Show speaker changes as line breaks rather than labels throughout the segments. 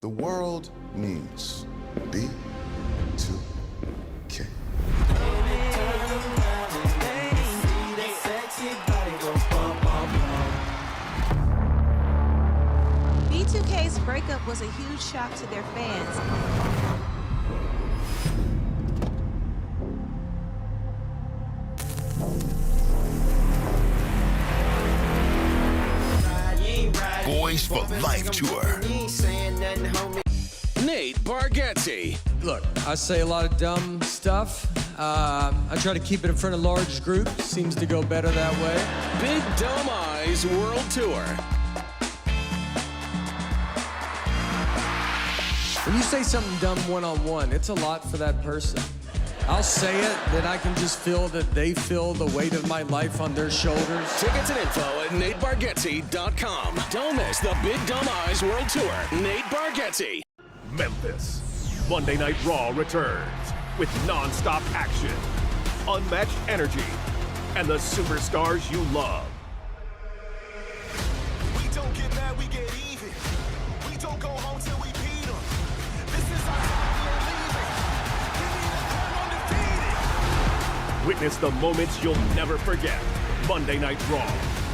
The world needs B2K.
B2K's breakup was a huge shock to their fans.
Boys for Life Tour.
Nate Bargatze.
Look, I say a lot of dumb stuff. I try to keep it in front of large groups. Seems to go better that way.
Big Dumb Eyes World Tour.
When you say something dumb one-on-one, it's a lot for that person. I'll say it, then I can just feel that they feel the weight of my life on their shoulders.
Tickets and info at NateBargatze.com. Don't miss the Big Dumb Eyes World Tour. Nate Bargatze.
Memphis. Monday Night Raw returns with non-stop action, unmatched energy, and the superstars you love.
We don't get mad, we get even. We don't go home till we beat them. This is our time, we're leaving. Give me the crown undefeated.
Witness the moments you'll never forget. Monday Night Raw,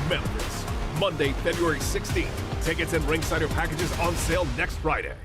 Memphis. Monday, February 16th. Tickets and ringside packages on sale next Friday.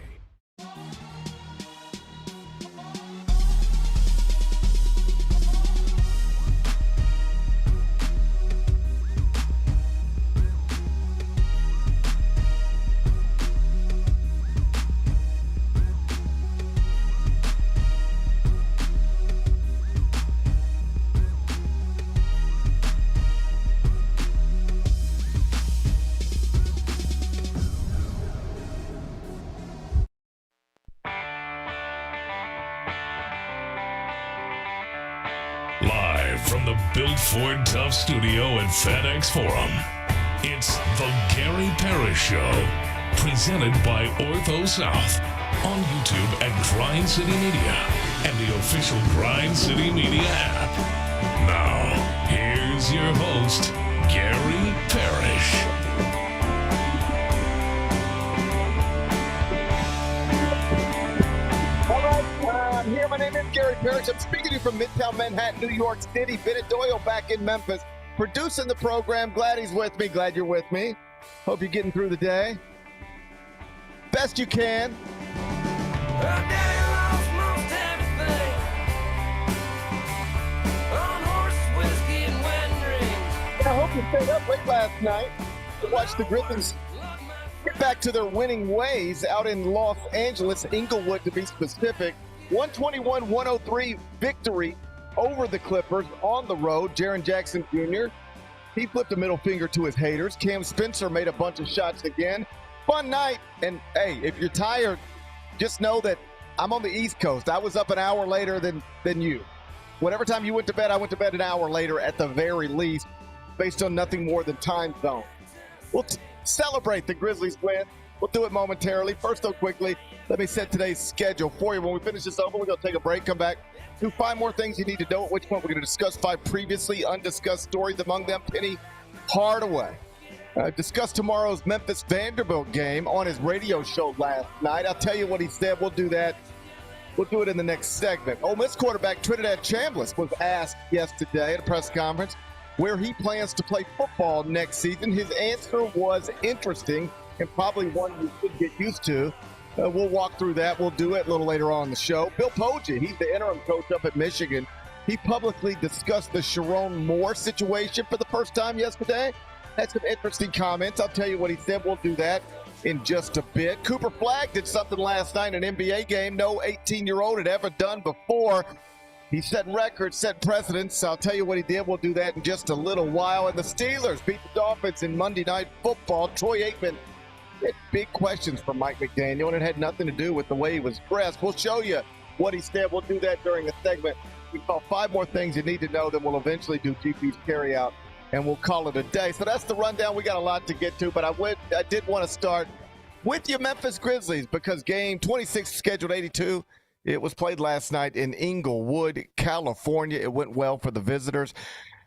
Live from the Built Ford Tough studio at FedEx Forum, it's the Gary Parrish Show, presented by Ortho South, on YouTube at Grind City Media and the official Grind City Media app. Now, here's your host, Gary Parrish.
Here, my name is Gary Parrish. I'm speaking to you from Midtown Manhattan, New York City. Bennett Doyle back in Memphis, producing the program. Glad he's with me. Glad you're with me. Hope you're getting through the day best you can. I hope you stayed up late last night to watch the Grizzlies get back to their winning ways out in Los Angeles, Inglewood to be specific. 121-103 victory over the Clippers on the road. Jaren Jackson Jr., he flipped a middle finger to his haters. Cam Spencer made a bunch of shots again. Fun night. And, hey, if you're tired, just know that I'm on the East Coast. I was up an hour later than you. Whatever time you went to bed, I went to bed an hour later at the very least, based on nothing more than time zone. We'll celebrate the Grizzlies win. We'll do it momentarily. First, though, quickly, let me set today's schedule for you. When we finish this over, we're going to take a break, come back, do 5 more things you need to know. At which point we're going to discuss 5 previously undiscussed stories, among them Penny Hardaway. Discuss tomorrow's Memphis Vanderbilt game on his radio show last night. I'll tell you what he said. We'll do that. We'll do it in the next segment. Ole Miss quarterback Trinidad Chambliss was asked yesterday at a press conference where he plans to play football next season. His answer was interesting and probably one you should get used to. We'll walk through that. We'll do it a little later on in the show. Bill Poggi, he's the interim coach up at Michigan. He publicly discussed the Sherrone Moore situation for the first time yesterday. Had some interesting comments. I'll tell you what he said. We'll do that in just a bit. Cooper Flagg did something last night in an NBA game no 18-year-old had ever done before. He set records, set precedents. I'll tell you what he did. We'll do that in just a little while. And the Steelers beat the Dolphins in Monday Night Football. Troy Aikman had big questions for Mike McDaniel, and it had nothing to do with the way he was dressed. We'll show you what he said. We'll do that during a segment. We call 5 more things you need to know. Then we'll eventually do GP's carryout, and we'll call it a day. So that's the rundown. We got a lot to get to, but I did want to start with your Memphis Grizzlies because game 26, scheduled 82, it was played last night in Inglewood, California. It went well for the visitors.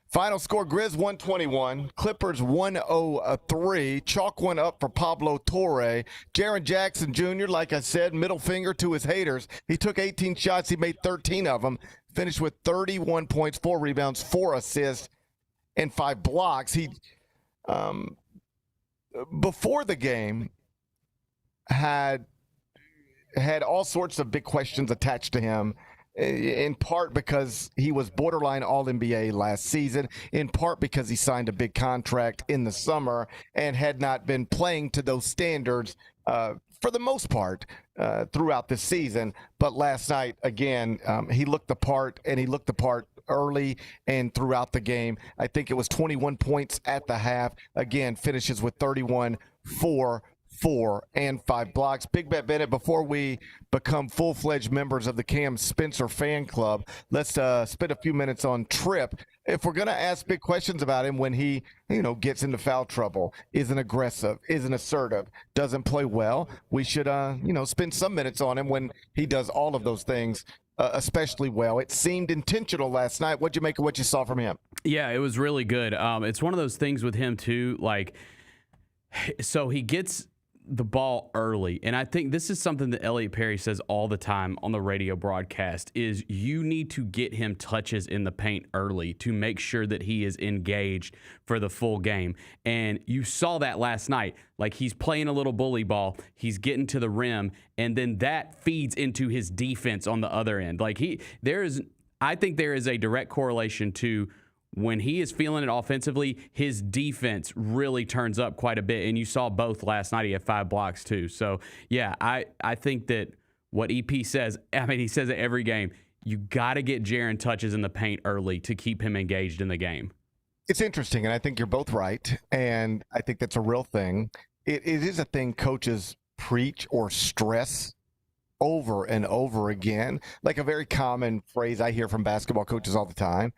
Final score, Grizz 121, Clippers 103. Chalk one up for Pablo Torre. Jaren Jackson Jr., like I said, middle finger to his haters. He took 18 shots. He made 13 of them. Finished with 31 points, 4 rebounds, 4 assists, and 5 blocks. He, before the game, had all sorts of big questions attached to him, in part because he was borderline All-NBA last season, in part because he signed a big contract in the summer and had not been playing to those standards for the most part throughout the season. But last night, again, he looked the part, and he looked the part early and throughout the game. I think it was 21 points at the half. Again, finishes with 31, 4 and 5 blocks. Big Bet Bennett, before we become full-fledged members of the Cam Spencer fan club, let's spend a few minutes on Tripp. If we're going to ask big questions about him when he, gets into foul trouble, isn't aggressive, isn't assertive, doesn't play well, we should, spend some minutes on him when he does all of those things especially well. It seemed intentional last night. What'd you make of what you saw from him?
Yeah, it was really good. It's one of those things with him, too, so he gets the ball early. And I think this is something that Elliot Perry says all the time on the radio broadcast is you need to get him touches in the paint early to make sure that he is engaged for the full game. And you saw that last night. He's playing a little bully ball. He's getting to the rim. And then that feeds into his defense on the other end. I think there is a direct correlation to when he is feeling it offensively, his defense really turns up quite a bit. And you saw both last night. He had 5 blocks too. So, yeah, I think that what EP says, he says it every game, you got to get Jaren touches in the paint early to keep him engaged in the game.
It's interesting, and I think you're both right. And I think that's a real thing. It is a thing coaches preach or stress over and over again. A very common phrase I hear from basketball coaches all the time,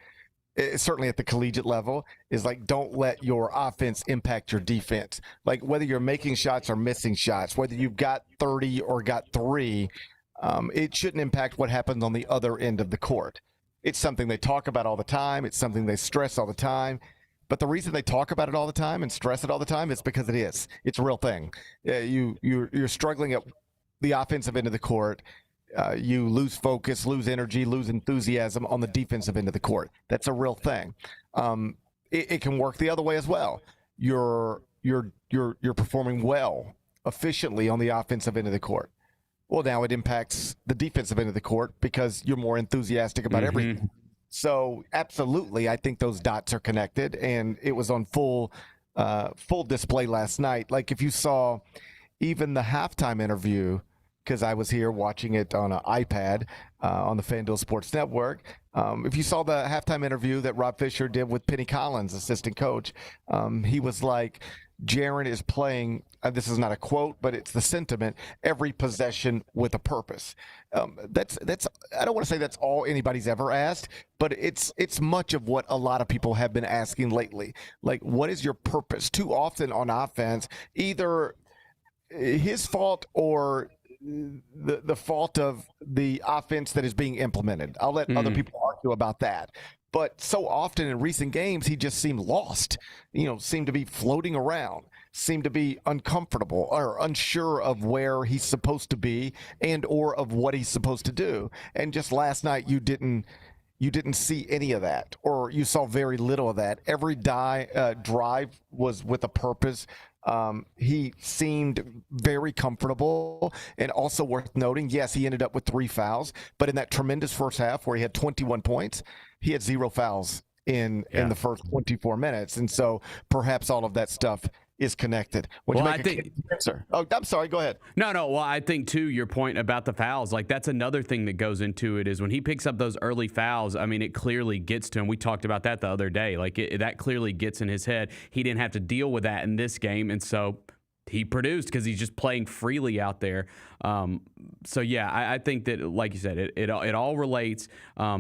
certainly at the collegiate level, is don't let your offense impact your defense. Whether you're making shots or missing shots, whether you've got 30 or got 3, it shouldn't impact what happens on the other end of the court. It's something they talk about all the time. It's something they stress all the time. But the reason they talk about it all the time and stress it all the time is because it is. It's a real thing. You're struggling at the offensive end of the court. You lose focus, lose energy, lose enthusiasm on the defensive end of the court. That's a real thing. It can work the other way as well. You're performing well, efficiently on the offensive end of the court. Well, now it impacts the defensive end of the court because you're more enthusiastic about everything. So, absolutely, I think those dots are connected, and it was on full display last night. If you saw even the halftime interview, because I was here watching it on an iPad on the FanDuel Sports Network. If you saw the halftime interview that Rob Fisher did with Penny Collins, assistant coach, he was like, Jaren is playing, this is not a quote, but it's the sentiment, every possession with a purpose. That's I don't want to say that's all anybody's ever asked, but it's much of what a lot of people have been asking lately. What is your purpose? Too often on offense, either his fault or the fault of the offense that is being implemented. I'll let other people argue about that. But so often in recent games, he just seemed lost, seemed to be floating around, seemed to be uncomfortable or unsure of where he's supposed to be and or of what he's supposed to do. And just last night, you didn't see any of that, or you saw very little of that. Every drive was with a purpose. He seemed very comfortable, and also worth noting, yes, he ended up with 3 fouls, but in that tremendous first half where he had 21 points, he had 0 fouls in the first 24 minutes. And so perhaps all of that stuff is connected. Oh, I'm sorry. Go ahead.
No. Well, I think, too, your point about the fouls, that's another thing that goes into it is when he picks up those early fouls, it clearly gets to him. We talked about that the other day. That clearly gets in his head. He didn't have to deal with that in this game, and so he produced because he's just playing freely out there. So yeah, I think that, like you said, it all relates.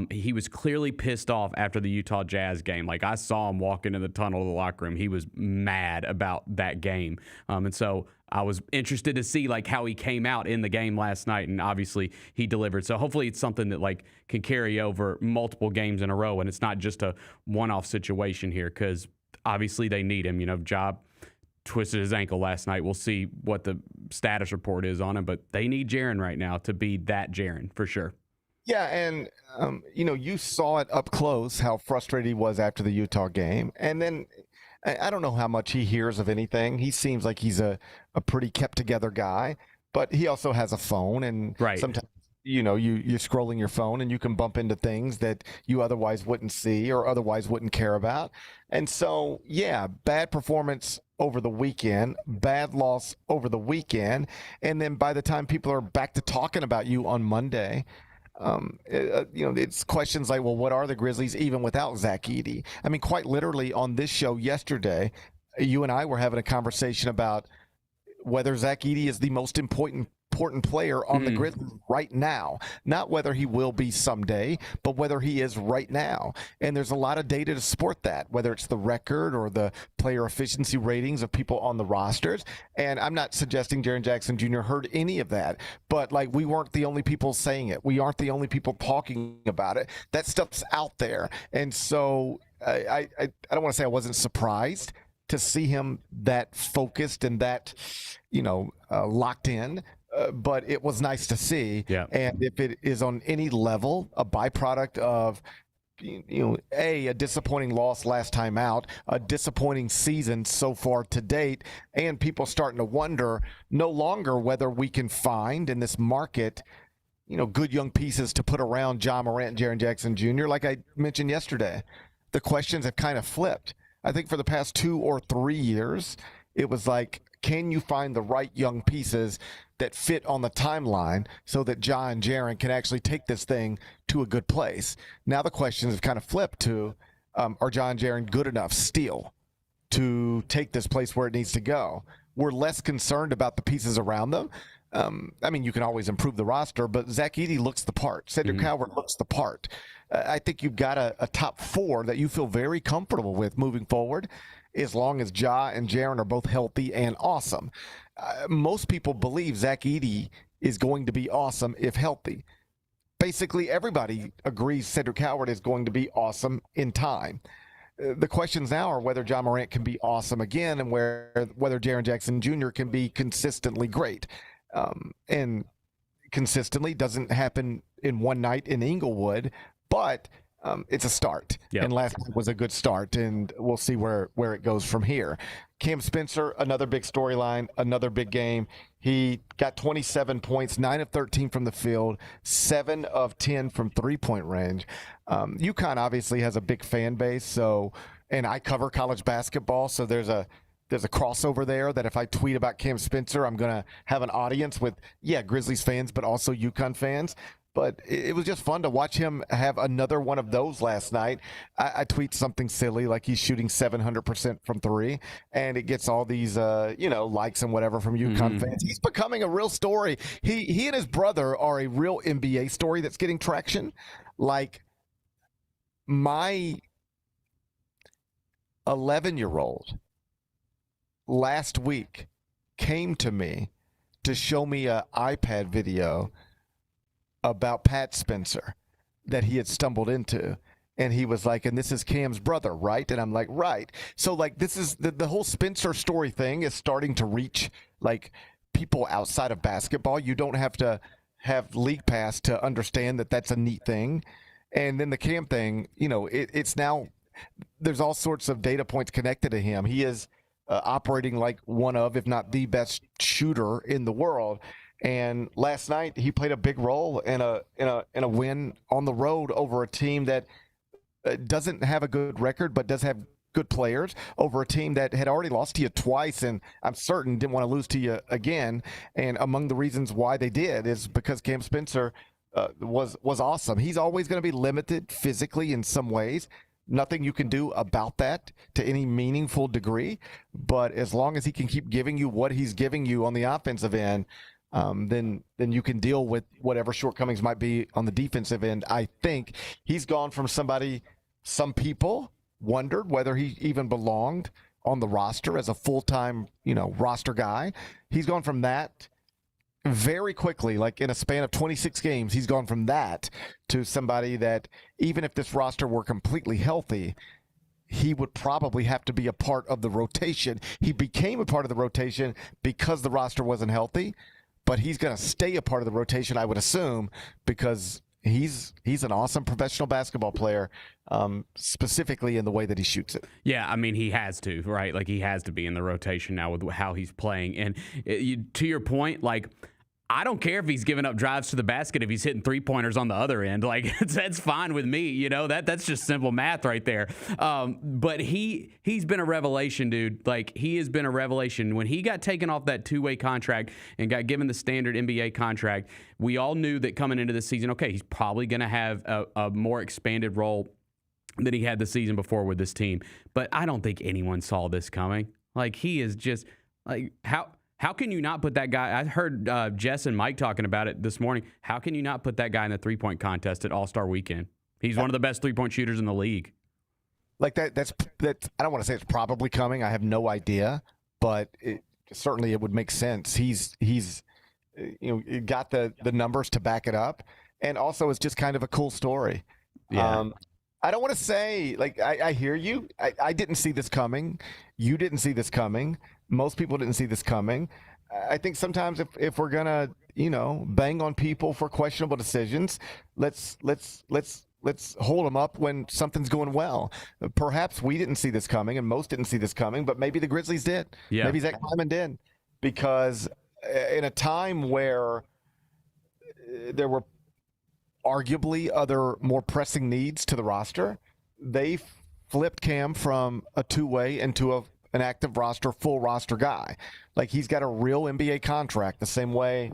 He was clearly pissed off after the Utah Jazz game. Like, I saw him walk into the tunnel of the locker room. He was mad about that game. And so I was interested to see like how he came out in the game last night, and obviously he delivered. So hopefully it's something that like can carry over multiple games in a row, and it's not just a one-off situation here, because obviously they need him. Ja twisted his ankle last night. We'll see what the status report is on him, but they need Jaren right now to be that Jaren for sure.
Yeah, and you saw it up close how frustrated he was after the Utah game, and then I don't know how much he hears of anything. He seems like he's a pretty kept together guy, but he also has a phone, and sometimes you're scrolling your phone and you can bump into things that you otherwise wouldn't see or otherwise wouldn't care about. And so, yeah, bad performance over the weekend, bad loss over the weekend, and then by the time people are back to talking about you on Monday, it's questions like, well, what are the Grizzlies even without Zach Edey? I mean, quite literally on this show yesterday, you and I were having a conversation about whether Zach Edey is the most important player on the Grizzlies right now. Not whether he will be someday, but whether he is right now. And there's a lot of data to support that, whether it's the record or the player efficiency ratings of people on the rosters. And I'm not suggesting Jaren Jackson Jr. heard any of that, but like, we weren't the only people saying it. We aren't the only people talking about it. That stuff's out there. And so I don't want to say I wasn't surprised to see him that focused and that, locked in. But it was nice to see. Yeah. And if it is on any level a byproduct of, a disappointing loss last time out, a disappointing season so far to date, and people starting to wonder no longer whether we can find in this market, good young pieces to put around Ja Morant and Jaren Jackson Jr. Like I mentioned yesterday, the questions have kind of flipped. I think for the past 2 or 3 years, it was like, can you find the right young pieces that fit on the timeline so that Ja and Jaren can actually take this thing to a good place? Now the questions have kind of flipped to, are Ja and Jaren good enough still to take this place where it needs to go? We're less concerned about the pieces around them. I mean, you can always improve the roster, but Zach Edey looks the part. Cedric Coward looks the part. I think you've got a top 4 that you feel very comfortable with moving forward, as long as Ja and Jaren are both healthy and awesome. Most people believe Zach Edey is going to be awesome if healthy. Basically, everybody agrees Cedric Coward is going to be awesome in time. The questions now are whether Ja Morant can be awesome again, and whether Jaren Jackson Jr. can be consistently great. And consistently doesn't happen in one night in Inglewood, but it's a start. Yep. And last night was a good start, and we'll see where it goes from here. Cam Spencer, another big storyline, another big game. He got 27 points, 9 of 13 from the field, 7 of 10 from three-point range. UConn obviously has a big fan base, and I cover college basketball, so there's a crossover there that if I tweet about Cam Spencer, I'm going to have an audience with, Grizzlies fans, but also UConn fans. But it was just fun to watch him have another one of those last night. I tweet something silly like he's shooting 700% from 3, and it gets all these, likes and whatever from UConn fans. He's becoming a real story. He and his brother are a real NBA story that's getting traction. Like, my 11-year-old last week came to me to show me an iPad video about Pat Spencer that he had stumbled into. And he was like, and this is Cam's brother, right? And I'm like, right. So, like, this is the whole Spencer story thing is starting to reach, like, people outside of basketball. You don't have to have league pass to understand that that's a neat thing. And then the Cam thing, it's now, there's all sorts of data points connected to him. He is operating like one of, if not the best shooter in the world. And last night he played a big role in a win on the road over a team that doesn't have a good record but does have good players, over a team that had already lost to you twice, and I'm certain didn't want to lose to you again. And among the reasons why they did is because Cam Spencer was awesome. He's always going to be limited physically in some ways, nothing you can do about that to any meaningful degree. But as long as he can keep giving you what he's giving you on the offensive end, then you can deal with whatever shortcomings might be on the defensive end. I think he's gone from somebody some people wondered whether he even belonged on the roster as a full-time, roster guy. He's gone from that very quickly, like in a span of 26 games, he's gone from that to somebody that even if this roster were completely healthy, he would probably have to be a part of the rotation. He became a part of the rotation because the roster wasn't healthy, but he's going to stay a part of the rotation, I would assume, because he's an awesome professional basketball player, specifically in the way that he shoots it.
Yeah, I mean, he has to, right? Like, he has to be in the rotation now with how he's playing. And to your point, like, I don't care if he's giving up drives to the basket if he's hitting three-pointers on the other end. Like, that's fine with me. That's just simple math right there. But he's been a revelation, dude. Like, he has been a revelation. When he got taken off that two-way contract and got given the standard NBA contract, we all knew that coming into the season, okay, he's probably going to have a more expanded role than he had the season before with this team. But I don't think anyone saw this coming. Like, he is just, like, how can you not put that guy? I heard Jess and Mike talking about it this morning. How can you not put that guy in the three-point contest at All-Star Weekend? He's one of the best three-point shooters in the league.
Like that's I don't want to say it's probably coming. I have no idea, but certainly it would make sense. He's got the numbers to back it up, and also it's just kind of a cool story.
Yeah.
I don't want to say, like, I hear you. I didn't see this coming. You didn't see this coming. Most people didn't see this coming. I think sometimes if we're gonna, bang on people for questionable decisions, let's hold them up when something's going well. Perhaps we didn't see this coming, and most didn't see this coming, but maybe the Grizzlies did.
Yeah.
Maybe Zach Kleiman did, because in a time where there were arguably other more pressing needs to the roster, they flipped Cam from a two-way into an active roster, full roster guy. Like, he's got a real NBA contract the same way,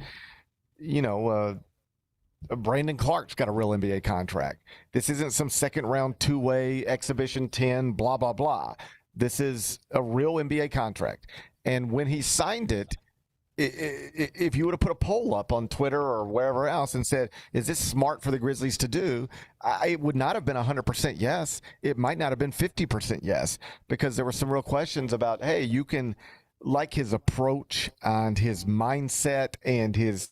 Brandon Clark's got a real NBA contract. This isn't some second-round two-way exhibition 10, blah, blah, blah. This is a real NBA contract. And when he signed it, if you would have put a poll up on Twitter or wherever else and said, is this smart for the Grizzlies to do? It would not have been 100% yes. It might not have been 50% yes, because there were some real questions about, hey, you can like his approach and his mindset and his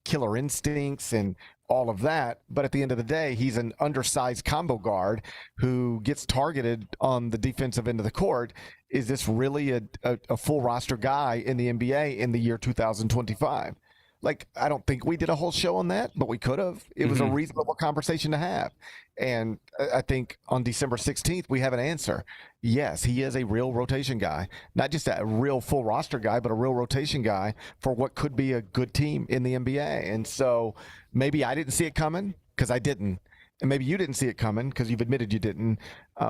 killer instincts and all of that, but at the end of the day, he's an undersized combo guard who gets targeted on the defensive end of the court. Is this really a full roster guy in the NBA in the year 2025? Like, I don't think we did a whole show on that, but we could have. It was a reasonable conversation to have. And I think on December 16th, we have an answer. Yes, he is a real rotation guy. Not just a real full roster guy, but a real rotation guy for what could be a good team in the NBA. And so maybe I didn't see it coming because I didn't. And maybe you didn't see it coming because you've admitted you didn't.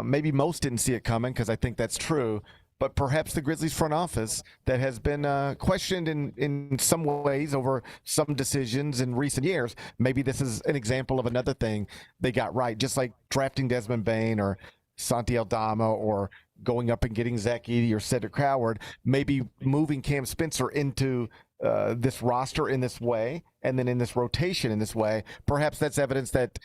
Maybe most didn't see it coming because I think that's true. But perhaps the Grizzlies front office that has been questioned in some ways over some decisions in recent years, maybe this is an example of another thing they got right, just like drafting Desmond Bane or Santi Aldama or going up and getting Zach Edey or Cedric Howard, maybe moving Cam Spencer into this roster in this way and then in this rotation in this way. Perhaps that's evidence that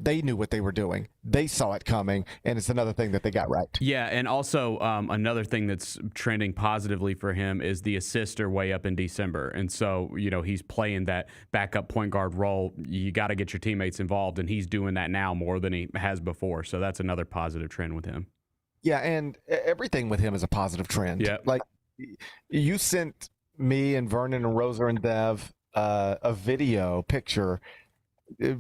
they knew what they were doing. They saw it coming, and it's another thing that they got right.
Yeah, and also another thing that's trending positively for him is the assists are way up in December. And so, he's playing that backup point guard role. You got to get your teammates involved, and he's doing that now more than he has before. So that's another positive trend with him.
Yeah, and everything with him is a positive trend.
Yeah.
Like, you sent me and Vernon and Rosa and Dev a video picture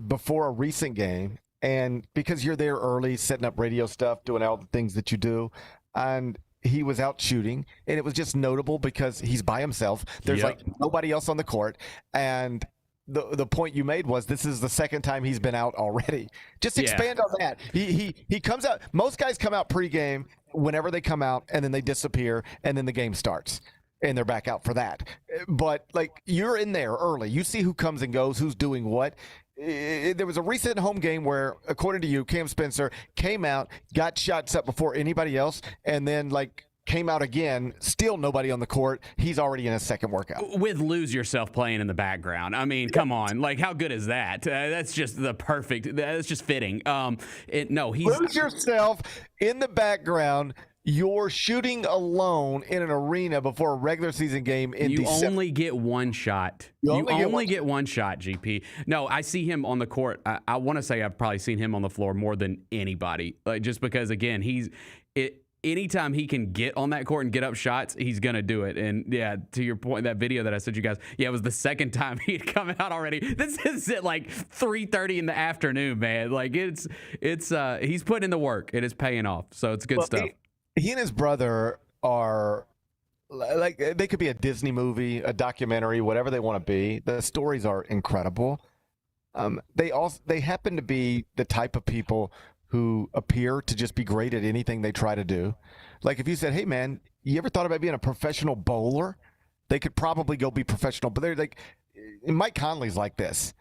before a recent game, and because you're there early setting up radio stuff, doing all the things that you do, and he was out shooting, and it was just notable because he's by himself. There's like nobody else on the court, and the point you made was this is the second time he's been out already. Just expand on that. He comes out. Most guys come out pregame whenever they come out, and then they disappear, and then the game starts and they're back out for that. But like, you're in there early, you see who comes and goes, who's doing what. there was a recent home game where, according to you, Cam Spencer came out, got shots up before anybody else, and then came out again, still nobody on the court. He's already in his second workout.
With Lose Yourself playing in the background. I mean, come on. How good is that? That's just the perfect, that's just fitting. He's
Lose Yourself in the background. You're shooting alone in an arena before a regular season game in December.
You only get one shot. You only get one shot, GP. No, I see him on the court. I want to say I've probably seen him on the floor more than anybody. Just because, again, anytime he can get on that court and get up shots, he's going to do it. And, yeah, to your point, that video that I sent you guys, it was the second time he'd come out already. This is at 3:30 in the afternoon, man. He's putting in the work. It is paying off. So it's good stuff.
He and his brother are they could be a Disney movie, a documentary, whatever they want to be. The stories are incredible. They happen to be the type of people who appear to just be great at anything they try to do. Like if you said, "Hey man, you ever thought about being a professional bowler?" They could probably go be professional, but they're Mike Conley's like this.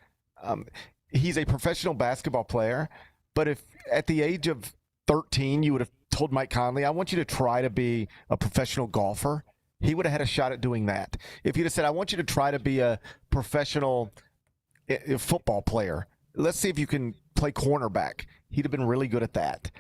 He's a professional basketball player, but if at the age of 13 you would have told Mike Conley, "I want you to try to be a professional golfer," he would have had a shot at doing that. If you'd have said, "I want you to try to be a professional football player. Let's see if you can play cornerback," he'd have been really good at that.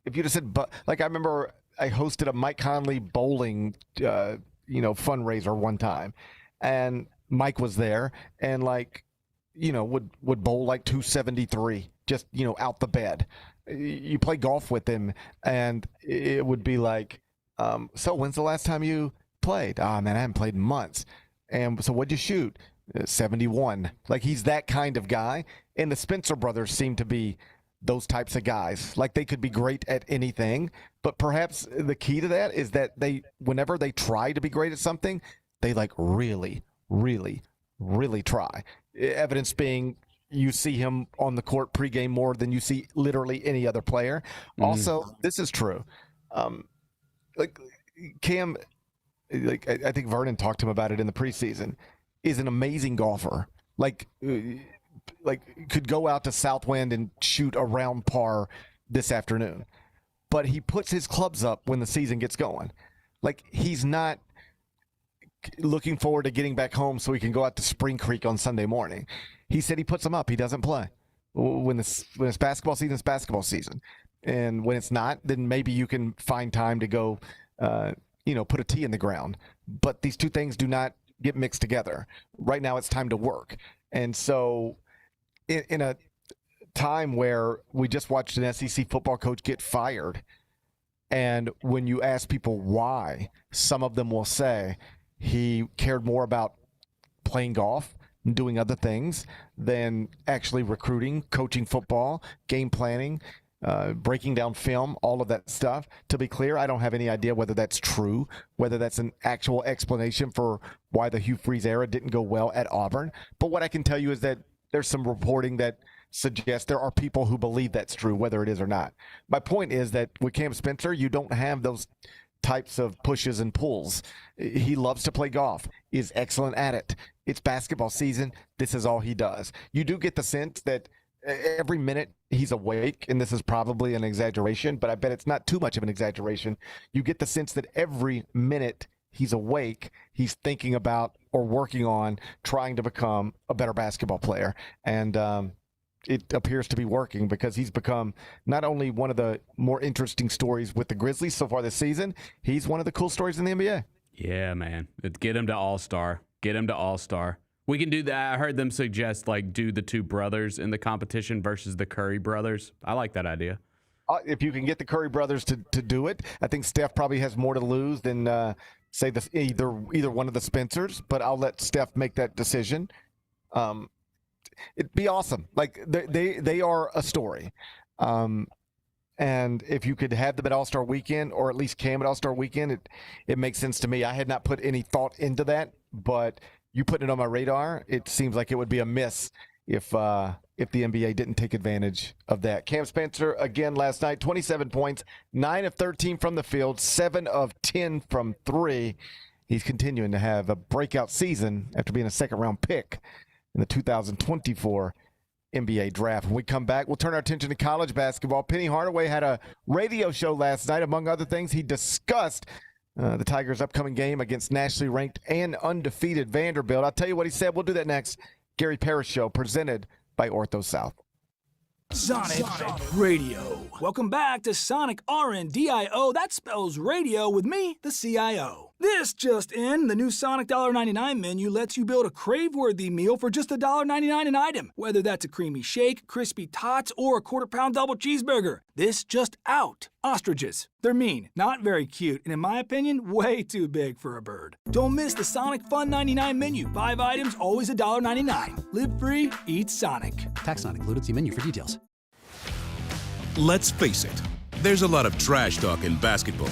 If you'd have said, I remember I hosted a Mike Conley bowling, fundraiser one time, and Mike was there and would bowl 273, just, out the bed. You play golf with him, and it would be so when's the last time you played? Man, I haven't played in months. And so what'd you shoot? 71. He's that kind of guy. And the Spencer brothers seem to be those types of guys. They could be great at anything, but perhaps the key to that is that whenever they try to be great at something, they really, really, really try. Evidence being, you see him on the court pregame more than you see literally any other player. Also, this is true. Cam, I think Vernon talked to him about it in the preseason, is an amazing golfer. Could go out to Southwind and shoot around par this afternoon. But he puts his clubs up when the season gets going. He's not looking forward to getting back home so he can go out to Spring Creek on Sunday morning. He said he puts them up. He doesn't play. When it's basketball season, it's basketball season. And when it's not, then maybe you can find time to go, put a tee in the ground. But these two things do not get mixed together. Right now it's time to work. And so in a time where we just watched an SEC football coach get fired, and when you ask people why, some of them will say he cared more about playing golf, doing other things than actually recruiting, coaching football, game planning, breaking down film, all of that stuff. To be clear, I don't have any idea whether that's true, whether that's an actual explanation for why the Hugh Freeze era didn't go well at Auburn. But what I can tell you is that there's some reporting that suggests there are people who believe that's true, whether it is or not. My point is that with Cam Spencer, you don't have those types of pushes and pulls. He loves to play golf, is excellent at it. It's basketball season. This is all he does. You do get the sense that every minute he's awake, and this is probably an exaggeration, but I bet it's not too much of an exaggeration. You get the sense that every minute he's awake, he's thinking about or working on trying to become a better basketball player. And it appears to be working, because he's become not only one of the more interesting stories with the Grizzlies so far this season, he's one of the cool stories in the NBA.
Yeah, man. Get him to All-Star. Get him to All-Star. We can do that. I heard them suggest do the two brothers in the competition versus the Curry brothers. I like that idea.
If you can get the Curry brothers to do it, I think Steph probably has more to lose than say either one of the Spencers. But I'll let Steph make that decision. It'd be awesome. They are a story. And if you could have them at All-Star Weekend, or at least Cam at All-Star Weekend, it makes sense to me. I had not put any thought into that, but you putting it on my radar, it seems like it would be a miss if the NBA didn't take advantage of that. Cam Spencer, again, last night, 27 points, 9 of 13 from the field, 7 of 10 from 3. He's continuing to have a breakout season after being a second-round pick in the 2024 NBA draft. When we come back, we'll turn our attention to college basketball. Penny Hardaway had a radio show last night. Among other things, he discussed the Tigers' upcoming game against nationally ranked and undefeated Vanderbilt. I'll tell you what he said. We'll do that next. Gary Parrish Show, presented by Ortho South.
Sonic Radio. Welcome back to Sonic RNDIO. That spells radio with me, the CIO. This just in, the new Sonic $1.99 menu lets you build a crave-worthy meal for just $1.99 an item. Whether that's a creamy shake, crispy tots, or a quarter-pound double cheeseburger. This just out. Ostriches. They're mean, not very cute, and in my opinion, way too big for a bird. Don't miss the Sonic Fun 99 menu. 5 items, always $1.99. Live free, eat Sonic.
Tax not included. See menu for details.
Let's face it, there's a lot of trash talk in basketball.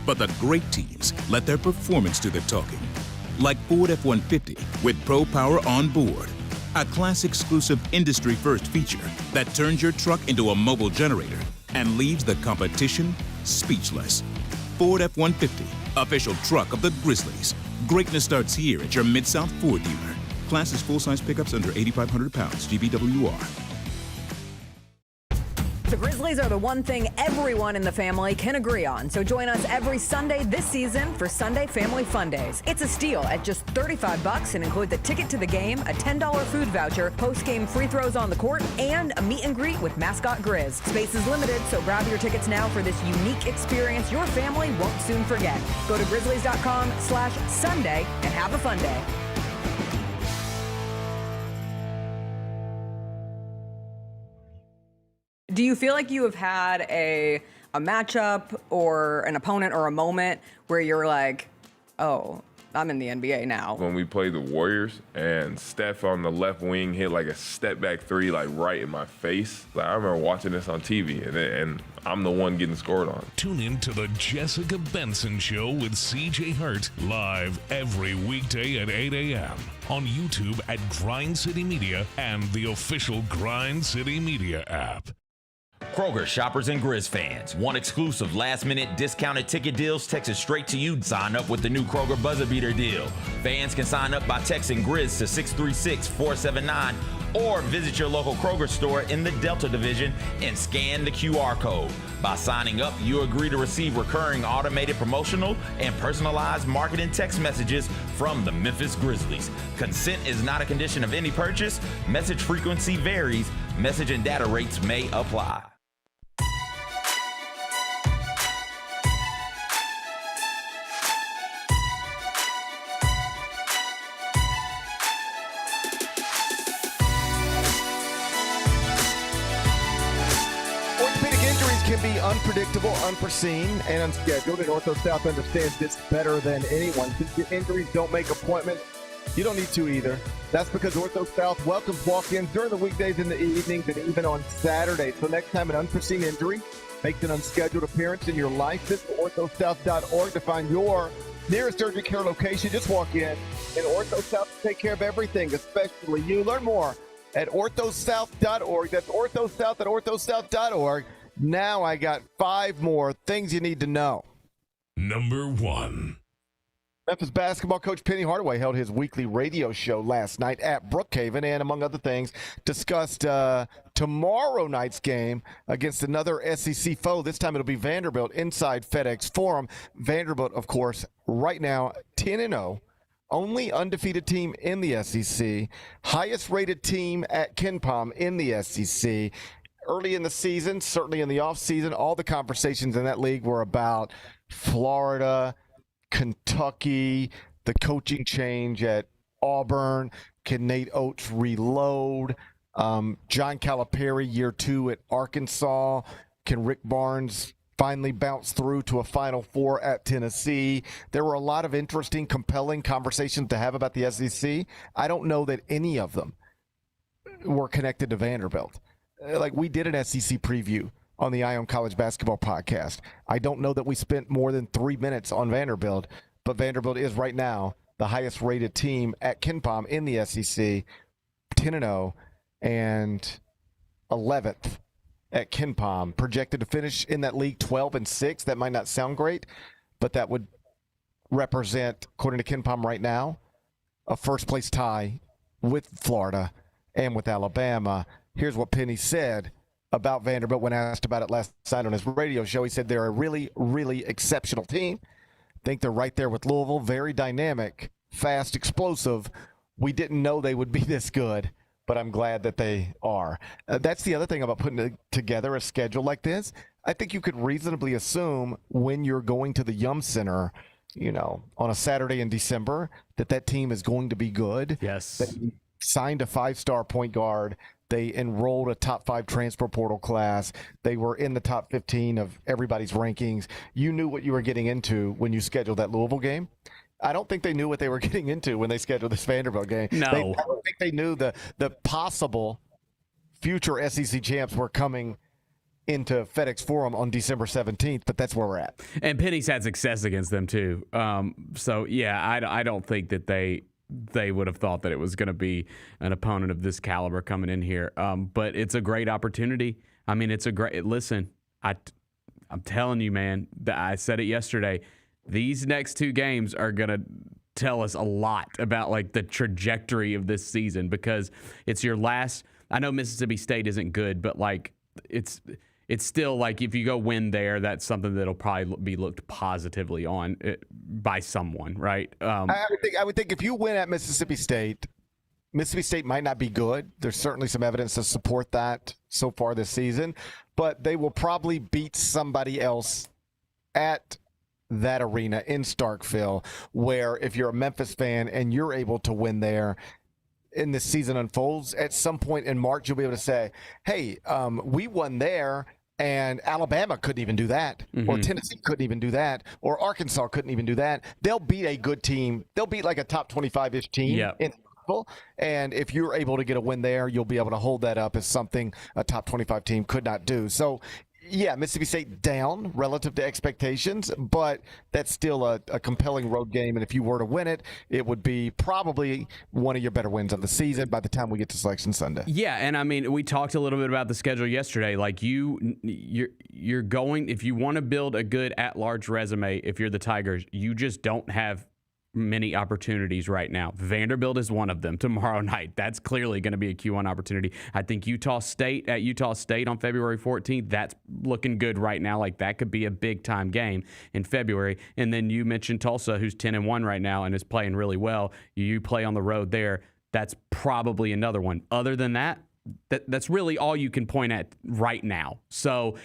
But the great teams let their performance do the talking. Like Ford F-150 with Pro Power on board. A class-exclusive industry-first feature that turns your truck into a mobile generator and leaves the competition speechless. Ford F-150, official truck of the Grizzlies. Greatness starts here at your Mid-South Ford dealer. Class is full-size pickups under 8,500 pounds, GVWR.
The Grizzlies are the one thing everyone in the family can agree on. So join us every Sunday this season for Sunday Family Fun Days. It's a steal at just $35 and includes a ticket to the game, a $10 food voucher, post-game free throws on the court, and a meet and greet with mascot Grizz. Space is limited, so grab your tickets now for this unique experience your family won't soon forget. Go to grizzlies.com/Sunday and have a fun day. Do you feel like you have had a matchup or an opponent or a moment where you're like, oh, I'm in the NBA now?
When we played the Warriors and Steph on the left wing hit like a step back three, like right in my face. Like, I remember watching this on TV and I'm the one getting scored on.
Tune in to the Jessica Benson Show with CJ Hurt live every weekday at 8 a.m. on YouTube at Grind City Media and the official Grind City Media app.
Kroger shoppers and Grizz fans. One exclusive last-minute discounted ticket deals texted straight to you. Sign up with the new Kroger Buzzer Beater deal. Fans can sign up by texting Grizz to 636-479 or visit your local Kroger store in the Delta Division and scan the QR code. By signing up, you agree to receive recurring automated promotional and personalized marketing text messages from the Memphis Grizzlies. Consent is not a condition of any purchase. Message frequency varies. Message and data rates may apply.
Can be unpredictable, unforeseen, and unscheduled, and Ortho South understands this better than anyone. Since your injuries don't make appointments, you don't need to either. That's because Ortho South welcomes walk-ins during the weekdays and the evenings and even on Saturdays. So next time an unforeseen injury makes an unscheduled appearance in your life, visit orthosouth.org to find your nearest urgent care location. Just walk in, and Ortho South will take care of everything, especially you. Learn more at orthosouth.org. That's orthosouth at orthosouth.org. Now I got 5 more things you need to know.
Number 1.
Memphis basketball coach Penny Hardaway held his weekly radio show last night at Brookhaven and, among other things, discussed tomorrow night's game against another SEC foe. This time it'll be Vanderbilt inside FedEx Forum. Vanderbilt, of course, right now 10-0. Only undefeated team in the SEC. Highest rated team at KenPom in the SEC. Early in the season, certainly in the offseason, all the conversations in that league were about Florida, Kentucky, the coaching change at Auburn. Can Nate Oates reload? John Calipari, year 2 at Arkansas. Can Rick Barnes finally bounce through to a Final Four at Tennessee? There were a lot of interesting, compelling conversations to have about the SEC. I don't know that any of them were connected to Vanderbilt. Like, we did an SEC preview on the Ion College Basketball Podcast. I don't know that we spent more than 3 minutes on Vanderbilt, but Vanderbilt is right now the highest rated team at KenPom in the SEC, 10-0 and 11th at KenPom. Projected to finish in that league 12-6. That might not sound great, but that would represent, according to KenPom right now, a first-place tie with Florida and with Alabama. here's what Penny said about Vanderbilt when asked about it last night on his radio show. He said they're a really, really exceptional team. Think they're right there with Louisville. Very dynamic, fast, explosive. We didn't know they would be this good, but I'm glad that they are. That's the other thing about putting together a schedule like this. I think you could reasonably assume when you're going to the Yum Center, on a Saturday in December, that team is going to be good.
Yes.
They signed a 5-star point guard. They enrolled a top 5 transfer portal class. They were in the top 15 of everybody's rankings. You knew what you were getting into when you scheduled that Louisville game. I don't think they knew what they were getting into when they scheduled this Vanderbilt game.
No.
I don't think they knew the possible future SEC champs were coming into FedEx Forum on December 17th, but that's where we're at.
And Penny's had success against them too. So yeah, I don't think that they would have thought that it was going to be an opponent of this caliber coming in here. But it's a great opportunity. I mean, it's a great listen. I'm telling you, man. I said it yesterday. These next 2 games are going to tell us a lot about like the trajectory of this season because it's your last. I know Mississippi State isn't good, but like it's still like if you go win there, that's something that'll probably be looked positively on by someone, right?
I would think if you win at Mississippi State might not be good. There's certainly some evidence to support that so far this season, but they will probably beat somebody else at that arena in Starkville, where if you're a Memphis fan and you're able to win there, and this season unfolds, at some point in March, you'll be able to say, hey, we won there, and Alabama couldn't even do that, or Tennessee couldn't even do that, or Arkansas couldn't even do that. They'll beat a good team. They'll beat like a top 25-ish team in football, and if you're able to get a win there, you'll be able to hold that up as something a top 25 team could not do. So, yeah, Mississippi State down relative to expectations, but that's still a compelling road game. And if you were to win it, it would be probably one of your better wins of the season by the time we get to Selection Sunday.
Yeah, and I mean, we talked a little bit about the schedule yesterday. Like you're going, if you want to build a good at-large resume, if you're the Tigers, you just don't have many opportunities right now. Vanderbilt is one of them tomorrow night. That's clearly going to be a Q1 opportunity. I think Utah State on February 14th, that's looking good right now. Like that could be a big time game in February. And then you mentioned Tulsa, who's 10-1 right now and is playing really well. You play on the road there. That's probably another one. Other than that, that's really all you can point at right now. So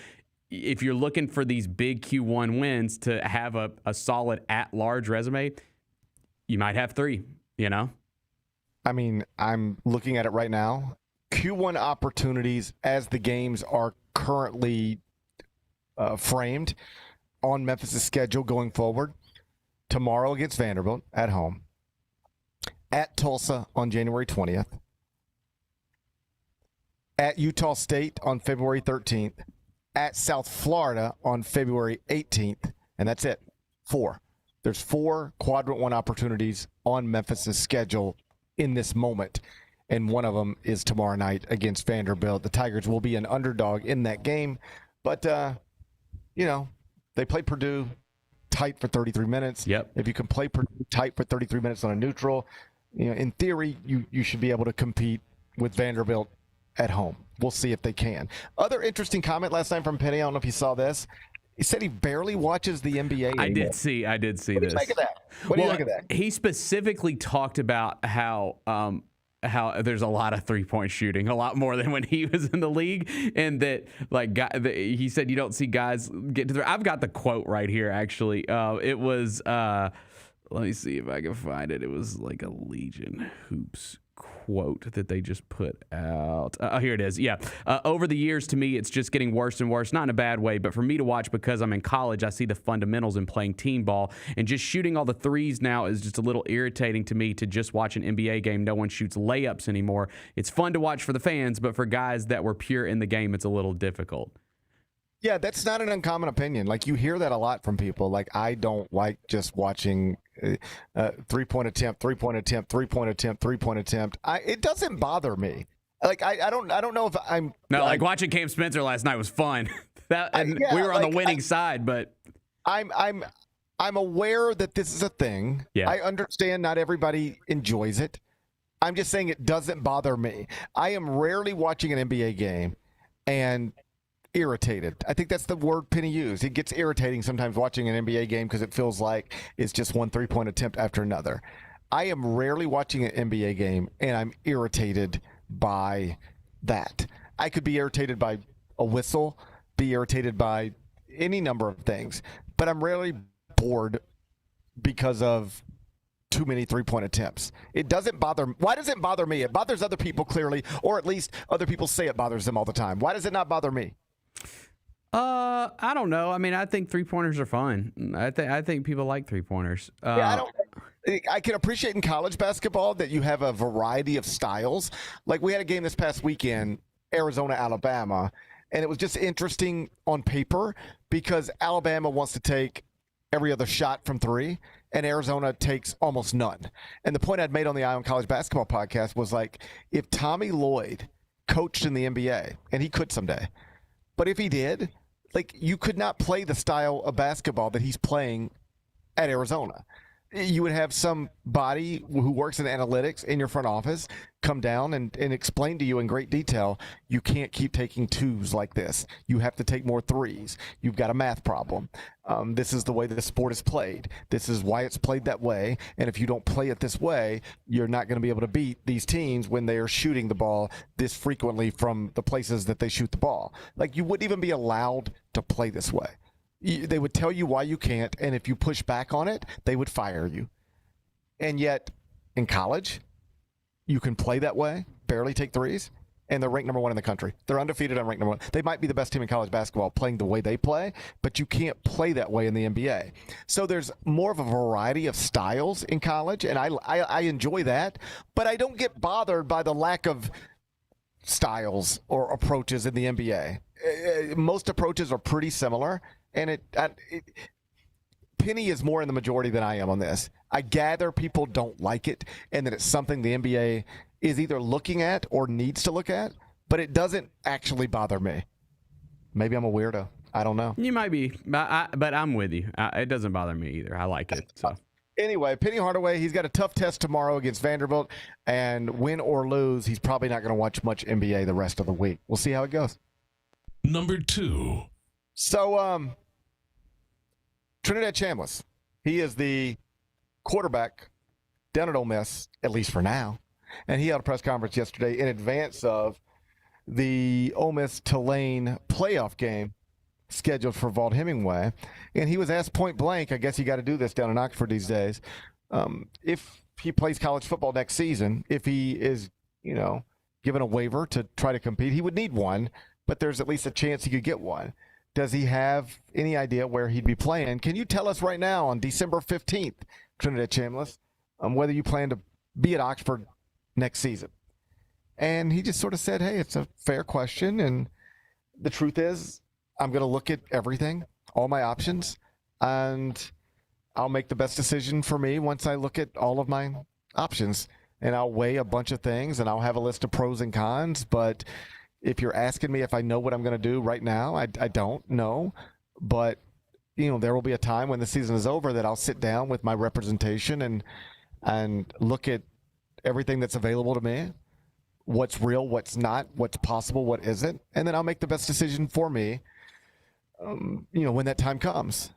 if you're looking for these big Q1 wins to have a solid at-large resume, you might have 3,
I mean, I'm looking at it right now. Q1 opportunities as the games are currently framed on Memphis' schedule going forward. Tomorrow against Vanderbilt at home. At Tulsa on January 20th. At Utah State on February 13th. At South Florida on February 18th. And that's it. 4. There's 4 quadrant 1 opportunities on Memphis' schedule in this moment, and one of them is tomorrow night against Vanderbilt. The Tigers will be an underdog in that game, but, they play Purdue tight for 33 minutes.
Yep.
If you can play Purdue tight for 33 minutes on a neutral, in theory, you should be able to compete with Vanderbilt at home. We'll see if they can. Other interesting comment last night from Penny. I don't know if you saw this. He said he barely watches the NBA anymore.
I did see
What
this.
do you think of that? What do you think of that?
He specifically talked about how there's a lot of three-point shooting, a lot more than when he was in the league, and that he said you don't see guys get to the. I've got the quote right here. Actually, it was. Let me see if I can find it. It was like a Legion Hoops quote that they just put out. Here it is. Yeah. Over the years, to me, it's just getting worse and worse. Not in a bad way, but for me to watch because I'm in college, I see the fundamentals in playing team ball. And just shooting all the threes now is just a little irritating to me to just watch an NBA game. No one shoots layups anymore. It's fun to watch for the fans, but for guys that were pure in the game, it's a little difficult.
Yeah, that's not an uncommon opinion. Like, you hear that a lot from people. Like, I don't like just watching three-point attempt. It doesn't bother me. Like, I don't know if I'm.
No, like watching Cam Spencer last night was fun. We were on the winning side, but
I'm aware that this is a thing.
Yeah.
I understand not everybody enjoys it. I'm just saying it doesn't bother me. I am rarely watching an NBA game and irritated. I think that's the word Penny used. It gets irritating sometimes watching an NBA game because it feels like it's just one three-point attempt after another. I am rarely watching an NBA game and I'm irritated by that. I could be irritated by a whistle, be irritated by any number of things, but I'm rarely bored because of too many three-point attempts. It doesn't bother. Why does it bother me? It bothers other people clearly, or at least other people say it bothers them all the time. Why does it not bother me?
I don't know. I mean, I think three-pointers are fun. I think people like three-pointers.
I can appreciate in college basketball that you have a variety of styles. Like we had a game this past weekend, Arizona, Alabama, and it was just interesting on paper because Alabama wants to take every other shot from three, and Arizona takes almost none. And the point I'd made on the Eye on College Basketball podcast was like, if Tommy Lloyd coached in the NBA, and he could someday, but if he did, like you could not play the style of basketball that he's playing at Arizona. You would have somebody who works in analytics in your front office come down and explain to you in great detail, you can't keep taking twos like this. You have to take more threes. You've got a math problem. This is the way that the sport is played. This is why it's played that way. And if you don't play it this way, you're not going to be able to beat these teams when they are shooting the ball this frequently from the places that they shoot the ball. Like you wouldn't even be allowed to play this way. They would tell you why you can't, and if you push back on it, they would fire you. And yet, in college, you can play that way, barely take threes, and they're ranked number 1 in the country. They're undefeated and ranked number 1. They might be the best team in college basketball playing the way they play, but you can't play that way in the NBA. So there's more of a variety of styles in college, and I enjoy that, but I don't get bothered by the lack of styles or approaches in the NBA. Most approaches are pretty similar. And Penny is more in the majority than I am on this. I gather people don't like it and that it's something the NBA is either looking at or needs to look at, but it doesn't actually bother me. Maybe I'm a weirdo. I don't know.
You might be, but I'm with you. It doesn't bother me either. I like it. So.
Anyway, Penny Hardaway, he's got a tough test tomorrow against Vanderbilt, and win or lose, he's probably not going to watch much NBA the rest of the week. We'll see how it goes.
Number 2.
So, Trinidad Chambliss, he is the quarterback down at Ole Miss, at least for now. And he held a press conference yesterday in advance of the Ole Miss Tulane playoff game scheduled for Vaught Hemingway. And he was asked point blank, I guess you got to do this down in Oxford these days, if he plays college football next season, if he is, given a waiver to try to compete, he would need one, but there's at least a chance he could get one. Does he have any idea where he'd be playing? Can you tell us right now on December 15th, Trinidad Chambliss, whether you plan to be at Oxford next season? And he just sort of said, hey, it's a fair question. And the truth is, I'm going to look at everything, all my options, and I'll make the best decision for me once I look at all of my options. And I'll weigh a bunch of things, and I'll have a list of pros and cons, but if you're asking me if I know what I'm going to do right now, I don't know. But, there will be a time when the season is over that I'll sit down with my representation and look at everything that's available to me, what's real, what's not, what's possible, what isn't. And then I'll make the best decision for me, when that time comes.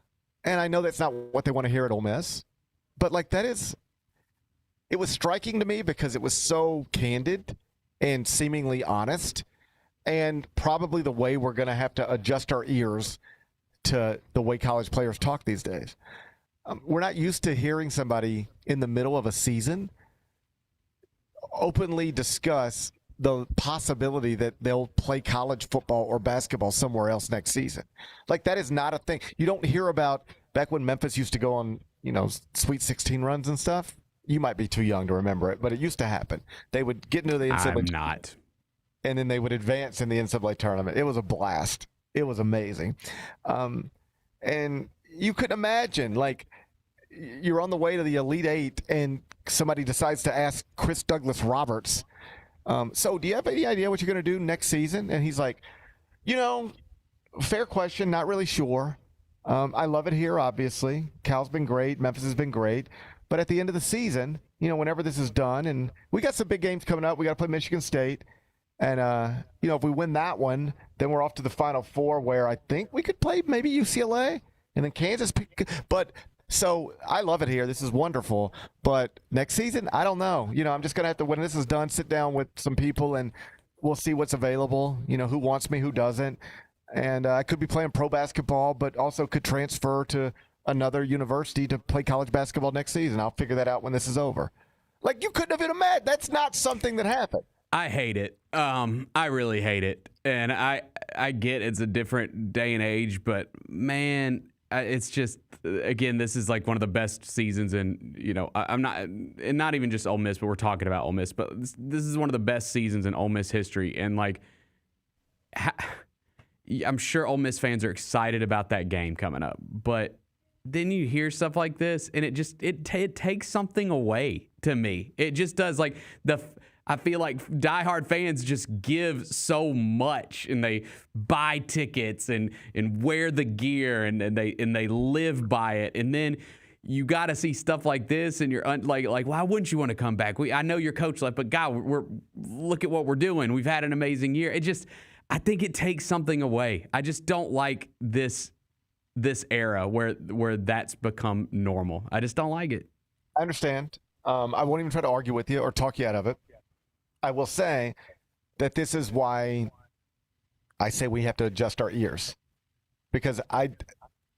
And I know that's not what they want to hear at Ole Miss. But, it was striking to me because it was so candid and seemingly honest. And probably the way we're going to have to adjust our ears to the way college players talk these days. We're not used to hearing somebody in the middle of a season openly discuss the possibility that they'll play college football or basketball somewhere else next season. That is not a thing. You don't hear about back when Memphis used to go on, Sweet 16 runs and stuff. You might be too young to remember it, but it used to happen. They would get into the NCAA.
I'm not.
And then they would advance in the NCAA tournament. It was a blast. It was amazing. And you could imagine, you're on the way to the Elite Eight and somebody decides to ask Chris Douglas Roberts, so do you have any idea what you're going to do next season? And he's like, fair question, not really sure. I love it here, obviously. Cal's been great. Memphis has been great.
But at the end of the season, whenever this is done, and we got some big games coming up, we got to play Michigan State. And, if we win that one, then we're off to the Final Four where I think we could play maybe UCLA and then Kansas. But so I love it here. This is wonderful. But next season, I don't know. I'm just going to have to, when this is done, sit down with some people and we'll see what's available, who wants me, who doesn't. And I could be playing pro basketball, but also could transfer to another university to play college basketball next season. I'll figure that out when this is over. Like, you couldn't have even imagined. That's not something that happened.
I hate it. I really hate it. And I get it's a different day and age, but man, it's just, again, this is like one of the best seasons in, I'm not, and not even just Ole Miss, but we're talking about Ole Miss, but this is one of the best seasons in Ole Miss history. And like, I'm sure Ole Miss fans are excited about that game coming up, but then you hear stuff like this and it takes something away to me. It just does. Like, I feel like diehard fans just give so much, and they buy tickets and wear the gear, and they live by it. And then you got to see stuff like this, and you're like, why wouldn't you want to come back? I know your coach left, but God, look at what we're doing. We've had an amazing year. I think it takes something away. I just don't like this era where that's become normal. I just don't like it.
I understand. I won't even try to argue with you or talk you out of it. I will say that this is why I say we have to adjust our ears, because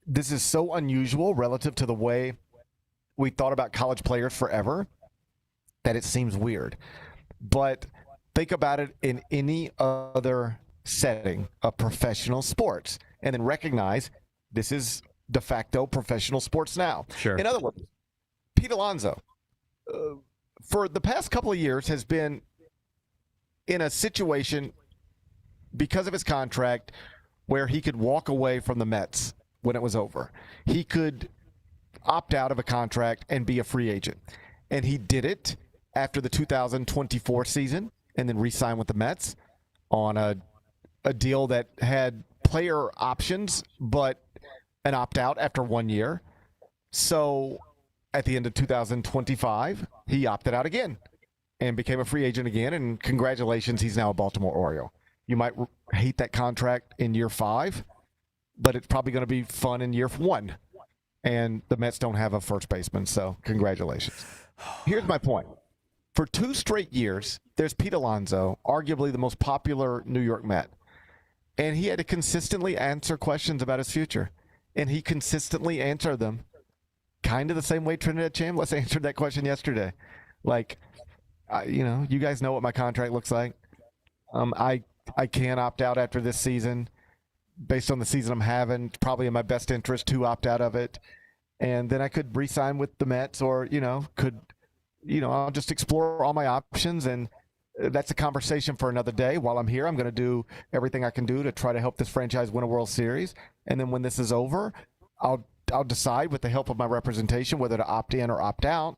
this is so unusual relative to the way we thought about college players forever that it seems weird. But think about it in any other setting of professional sports, and then recognize this is de facto professional sports now.
Sure.
In other words, Pete Alonso, for the past couple of years, has been in a situation because of his contract where he could walk away from the Mets when it was over. He could opt out of a contract and be a free agent. And he did it after the 2024 season and then re-signed with the Mets on a deal that had player options but an opt-out after 1 year. So at the end of 2025, he opted out again and became a free agent again, and congratulations, he's now a Baltimore Oriole. You might hate that contract in year 5, but it's probably going to be fun in year 1. And the Mets don't have a first baseman, so congratulations. Here's my point. For 2 straight years, there's Pete Alonso, arguably the most popular New York Met, and he had to consistently answer questions about his future, and he consistently answered them kind of the same way Trinidad Chambliss answered that question yesterday. Like, you guys know what my contract looks like. I can opt out after this season. Based on the season I'm having, it's probably in my best interest to opt out of it. And then I could re-sign with the Mets, or, I'll just explore all my options. And that's a conversation for another day. While I'm here, I'm going to do everything I can do to try to help this franchise win a World Series. And then when this is over, I'll decide with the help of my representation whether to opt in or opt out.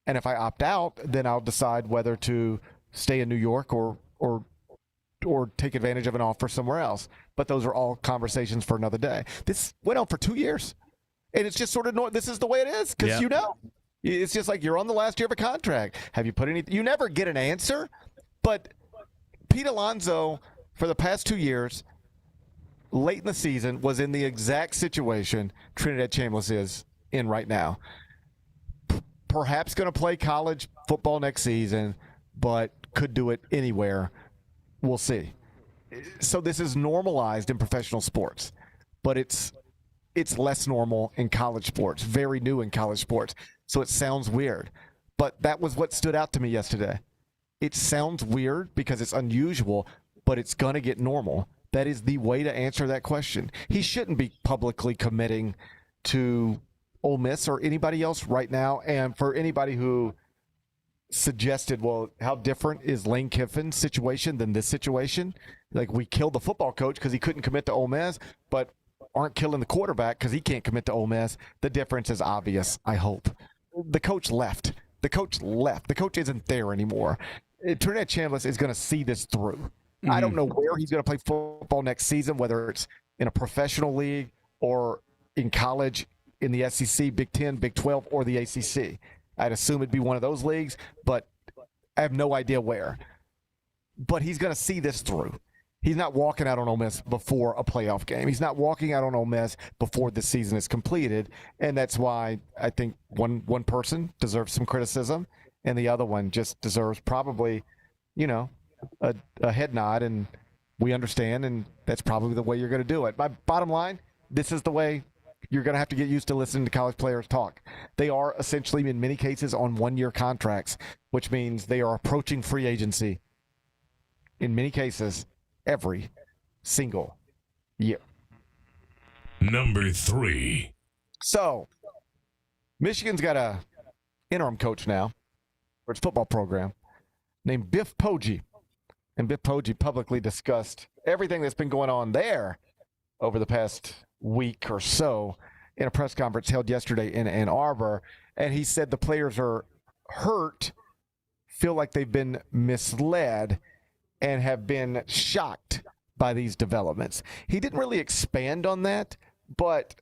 And if I opt out, then I'll decide whether to stay in New York or take advantage of an offer somewhere else. But those are all conversations for another day. This went on for 2 years. And it's just sort of, this is the way it is, because it's just like you're on the last year of a contract. Have you put you never get an answer. But Pete Alonso, for the past 2 years, late in the season, was in the exact situation Trinidad Chambliss is in right now. Perhaps going to play college football next season, but could do it anywhere. We'll see. So this is normalized in professional sports, but it's less normal in college sports, very new in college sports. So it sounds weird, but that was what stood out to me yesterday. It sounds weird because it's unusual, but it's going to get normal. That is the way to answer that question. He shouldn't be publicly committing to Ole Miss or anybody else right now. And for anybody who suggested, well, how different is Lane Kiffin's situation than this situation? Like, we killed the football coach because he couldn't commit to Ole Miss, but aren't killing the quarterback because he can't commit to Ole Miss. The difference is obvious, I hope. The coach left. The coach isn't there anymore. Trinidad Chambliss is going to see this through. Mm-hmm. I don't know where he's going to play football next season, whether it's in a professional league or in college, in the SEC, Big 10, Big 12, or the ACC. I'd assume it'd be one of those leagues, but I have no idea where. But he's going to see this through. He's not walking out on Ole Miss before a playoff game. He's not walking out on Ole Miss before the season is completed, and that's why I think one person deserves some criticism, and the other one just deserves probably, a head nod, and we understand, and that's probably the way you're going to do it. My bottom line, this is the way you're going to have to get used to listening to college players talk. They are essentially, in many cases, on one-year contracts, which means they are approaching free agency in many cases every single year.
Number 3.
So, Michigan's got a interim coach now for its football program named Biff Poggi. And Biff Poggi publicly discussed everything that's been going on there over the past week or so in a press conference held yesterday in Ann Arbor. And he said the players are hurt, feel like they've been misled, and have been shocked by these developments. He didn't really expand on that, but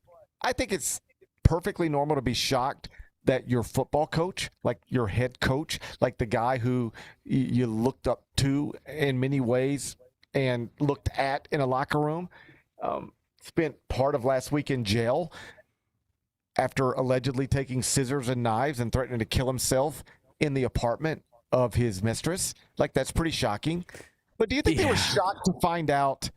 I think it's perfectly normal to be shocked that your football coach, like your head coach, like the guy who you looked up to in many ways and looked at in a locker room, spent part of last week in jail after allegedly taking scissors and knives and threatening to kill himself in the apartment of his mistress. Like, that's pretty shocking. But do you think they were shocked to find out?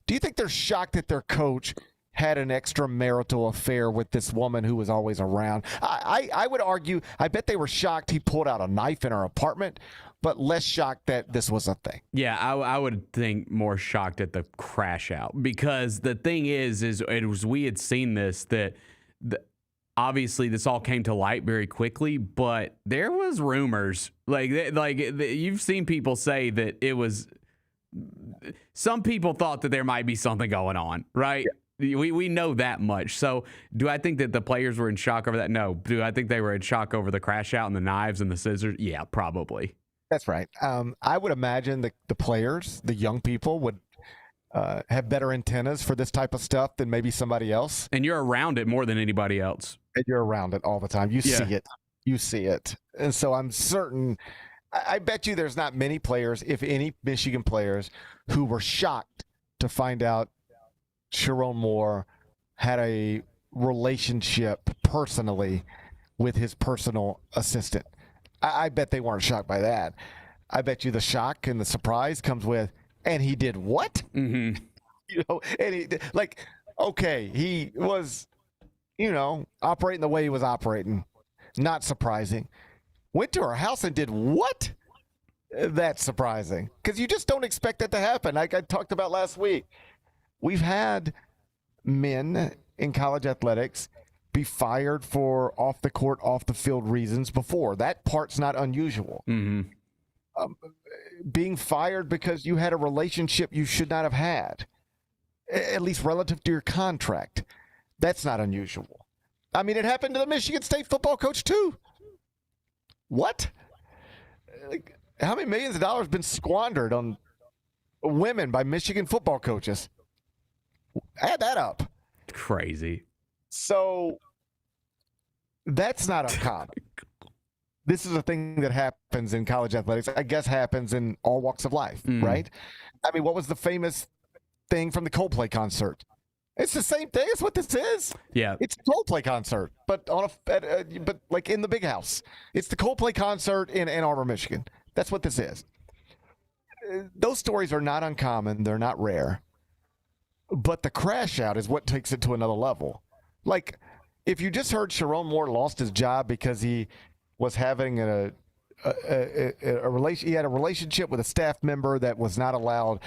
Do you think they're shocked that their coach had an extramarital affair with this woman who was always around? I would argue, I bet they were shocked he pulled out a knife in her apartment, but less shocked that this was a thing.
Yeah, I would think more shocked at the crash out, because the thing is we had seen this, that obviously this all came to light very quickly, but there was rumors. Like you've seen people say that it was, some people thought that there might be something going on, right? Yeah. We know that much. So do I think that the players were in shock over that? No. Do I think they were in shock over the crash out and the knives and the scissors? Yeah, probably.
That's right. I would imagine the players, the young people, would have better antennas for this type of stuff than maybe somebody else.
And you're around it more than anybody else.
And you're around it all the time. You see it. You see it. And so I'm certain, I bet you there's not many players, if any Michigan players, who were shocked to find out Sherrone Moore had a relationship personally with his personal assistant. I bet they weren't shocked by that. I bet you the shock and the surprise comes with, and he did what?
Mm-hmm.
And he, like, okay, he was, operating the way he was operating. Not surprising. Went to her house and did what? That's surprising, because you just don't expect that to happen. Like I talked about last week, we've had men in college athletics be fired for off the court, off the field reasons before. That part's not unusual.
Mm-hmm.
Being fired because you had a relationship you should not have had, at least relative to your contract, that's not unusual. I mean, it happened to the Michigan State football coach too. What? How many millions of dollars been squandered on women by Michigan football coaches? Add that up.
Crazy.
So that's not uncommon. This is a thing that happens in college athletics. I guess happens in all walks of life, right? I mean, what was the famous thing from the Coldplay concert? It's the same thing. It's what this is.
Yeah,
it's a Coldplay concert, but but like in the big house. It's the Coldplay concert in Ann Arbor, Michigan. That's what this is. Those stories are not uncommon. They're not rare. But the crash out is what takes it to another level. Like, if you just heard Sherrone Moore lost his job because he was having a relation, he had a relationship with a staff member that was not allowed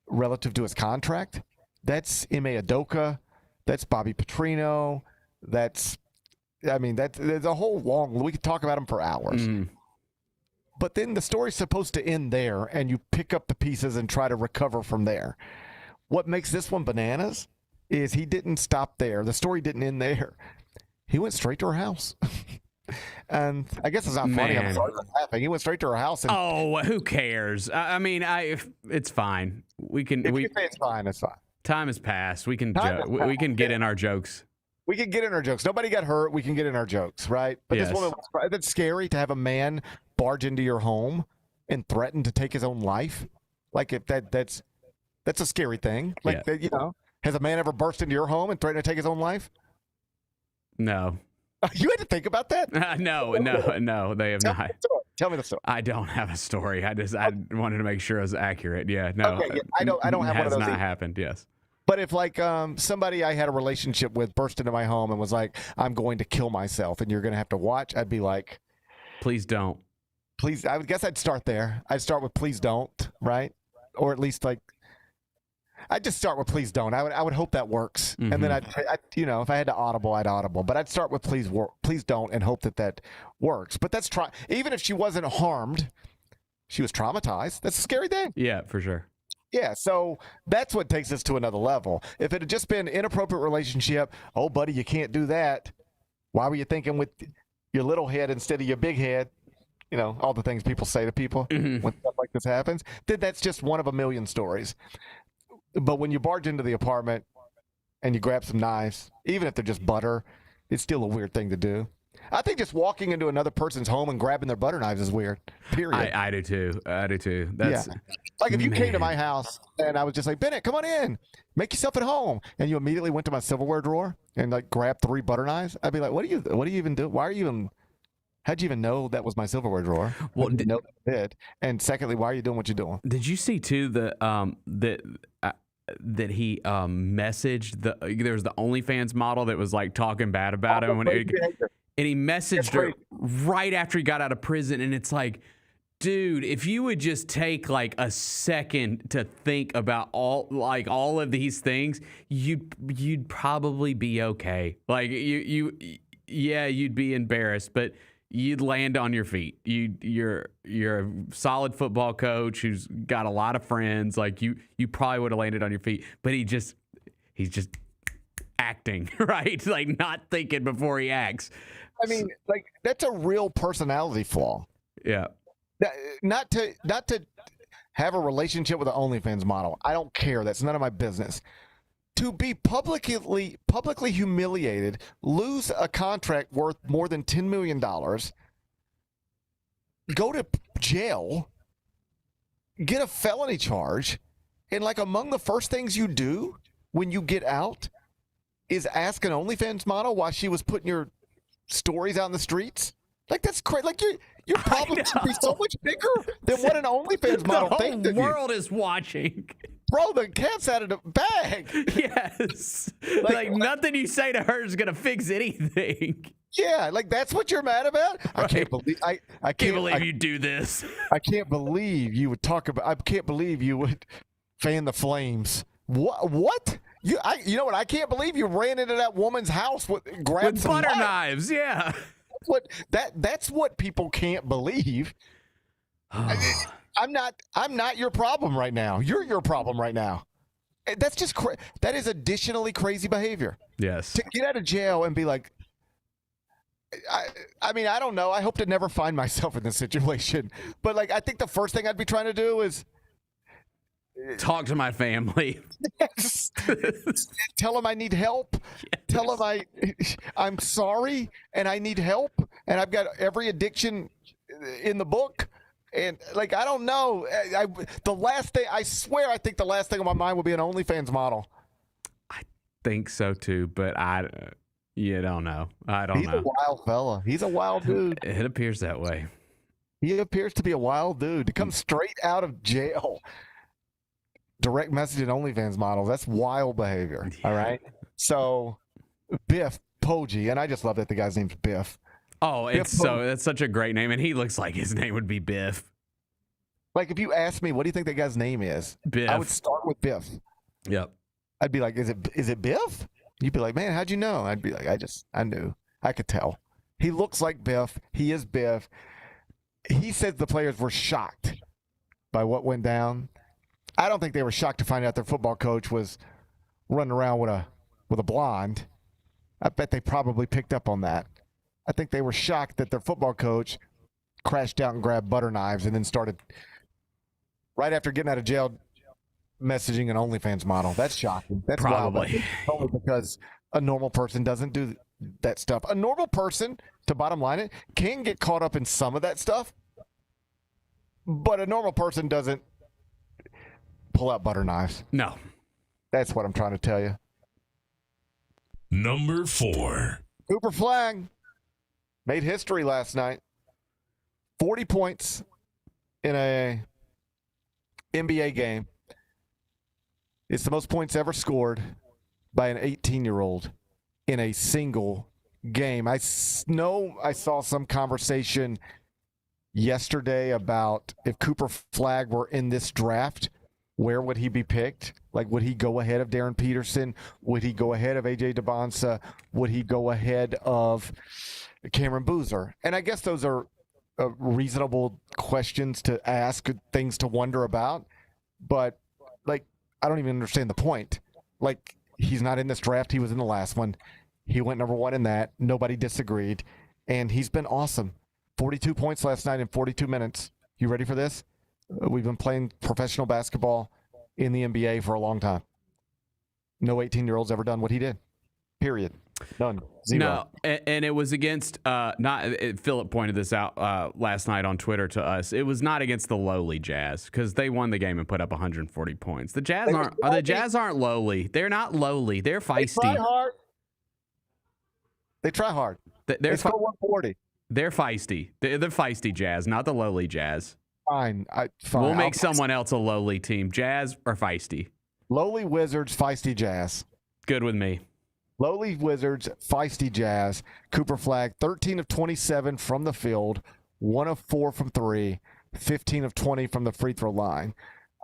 relative to his contract. That's Ime Udoka. That's Bobby Petrino. There's a whole long, we could talk about him for hours.
Mm.
But then the story's supposed to end there, and you pick up the pieces and try to recover from there. What makes this one bananas is he didn't stop there. The story didn't end there. He went straight to her house. And I guess it's not funny. I'm sorry for laughing. He went straight to her house. And,
who cares? I mean, it's fine.
If you say it's fine, it's fine.
Time has passed. We can we can get in our jokes.
We can get in our jokes. Nobody got hurt. We can get in our jokes, right? But
Yes.
this woman, that's scary to have a man barge into your home and threaten to take his own life. Like if that's a scary thing. Like
Yeah.
that, has a man ever burst into your home and threatened to take his own life?
No.
You had to think about that?
No, they have not.
Tell me the story.
I don't have a story. I wanted to make sure it was accurate. Yeah, no.
Okay, yeah, I don't have one of those
Has not
either.
happened. Yes.
But if like somebody I had a relationship with burst into my home and was like, "I'm going to kill myself," and you're going to have to watch, I'd be like,
"Please don't."
Please, I would guess I'd start there. I'd start with "Please don't," right? Or at least like, I'd just start with "Please don't." I would hope that works, and then I'd if I had to audible, I'd audible. But I'd start with "Please don't," and hope that works. But that's even if she wasn't harmed, she was traumatized. That's a scary thing.
Yeah, for sure.
Yeah, so that's what takes us to another level. If it had just been inappropriate relationship, oh, buddy, you can't do that. Why were you thinking with your little head instead of your big head? All the things people say to people when stuff like this happens. Then that's just one of a million stories. But when you barge into the apartment and you grab some knives, even if they're just butter, it's still a weird thing to do. I think just walking into another person's home and grabbing their butter knives is weird. Period.
I do too. That's
like if you came to my house and I was just like, Bennett, come on in, make yourself at home, and you immediately went to my silverware drawer and like grabbed 3 butter knives, I'd be like, what do you even do? Why are you even? How'd you even know that was my silverware drawer? Well, did know that did. And secondly, why are you doing what you're doing?
Did you see too that he messaged there was the OnlyFans model that was like talking bad about him and he messaged her right after he got out of prison, and it's like, dude, if you would just take like a second to think about all of these things, you'd probably be okay. Like you'd be embarrassed, but you'd land on your feet. You're a solid football coach who's got a lot of friends. Like you probably would have landed on your feet, but he's just acting, right? Like not thinking before he acts.
I mean, like that's a real personality flaw.
Yeah.
Not to have a relationship with an OnlyFans model. I don't care. That's none of my business. To be publicly humiliated, lose a contract worth more than $10 million, go to jail, get a felony charge, and like among the first things you do when you get out is ask an OnlyFans model why she was putting your stories out in the streets. Like that's crazy. Like your problem should be so much bigger than what an OnlyFans model thinks.
The whole world is watching.
Bro, the cat's out of the bag.
Yes. Like nothing you say to her is gonna fix anything.
Yeah, like that's what you're mad about? Right. I can't believe I can't
believe you do this.
I can't believe you would talk about I can't believe you would fan the flames. What? You know what? I can't believe you ran into that woman's house with
butter knives. Yeah.
That's what people can't believe. I'm not your problem right now. You're your problem right now. That's just that is additionally crazy behavior.
Yes.
To get out of jail and be like, I mean, I don't know. I hope to never find myself in this situation. But like, I think the first thing I'd be trying to do is
talk to my family.
Yes. Tell them I need help. Yes. Tell them I'm sorry and I need help and I've got every addiction in the book. And like, I don't know. The last thing, I swear, I think the last thing on my mind would be an OnlyFans model.
I think so too, but you don't know. I don't know.
He's a wild fella. He's a wild dude.
It appears that way.
He appears to be a wild dude to come straight out of jail. Direct messaging OnlyFans models. That's wild behavior. Yeah. All right. So Biff Poggi, and I just love that the guy's name's Biff.
Oh, that's such a great name, and he looks like his name would be Biff.
Like if you ask me, what do you think that guy's name is?
Biff.
I would start with Biff.
Yep.
I'd be like, is it Biff? You'd be like, man, how'd you know? I'd be like, I knew. I could tell. He looks like Biff. He is Biff. He said the players were shocked by what went down. I don't think they were shocked to find out their football coach was running around with a blonde. I bet they probably picked up on that. I think they were shocked that their football coach crashed out and grabbed butter knives and then started, right after getting out of jail, messaging an OnlyFans model. That's shocking. That's
probably
wild. Only because A normal person doesn't do that stuff. A normal person, to bottom line it, can get caught up in some of that stuff, but a normal person doesn't pull out butter knives.
No.
That's what I'm trying to tell you.
Number 4.
Cooper Flagg made history last night. 40 points in a NBA game. It's the most points ever scored by an 18-year-old in a single game. I know I saw some conversation yesterday about if Cooper Flagg were in this draft, where would he be picked? Like, would he go ahead of Darren Peterson? Would he go ahead of A.J. DeBonsa? Would he go ahead of Cameron Boozer? And I guess those are reasonable questions to ask, things to wonder about. But, like, I don't even understand the point. Like, he's not in this draft. He was in the last one. He went number 1 in that. Nobody disagreed. And he's been awesome. 42 points last night in 42 minutes. You ready for this? We've been playing professional basketball in the NBA for a long time. No 18-year-old's ever done what he did. Period. None. Zero.
No, and it was against Philip pointed this out last night on Twitter to us. It was not against the lowly Jazz because they won the game and put up 140 points. The Jazz aren't lowly. They're not lowly. They're feisty.
They try hard. They try hard. They score 140.
They're feisty. They're the feisty Jazz, not the lowly Jazz.
Fine. Fine.
We'll make someone else a lowly team. Jazz or feisty?
Lowly Wizards, feisty Jazz.
Good with me.
Lowly Wizards, feisty Jazz. Cooper Flagg, 13 of 27 from the field, 1 of 4 from 3, 15 of 20 from the free throw line.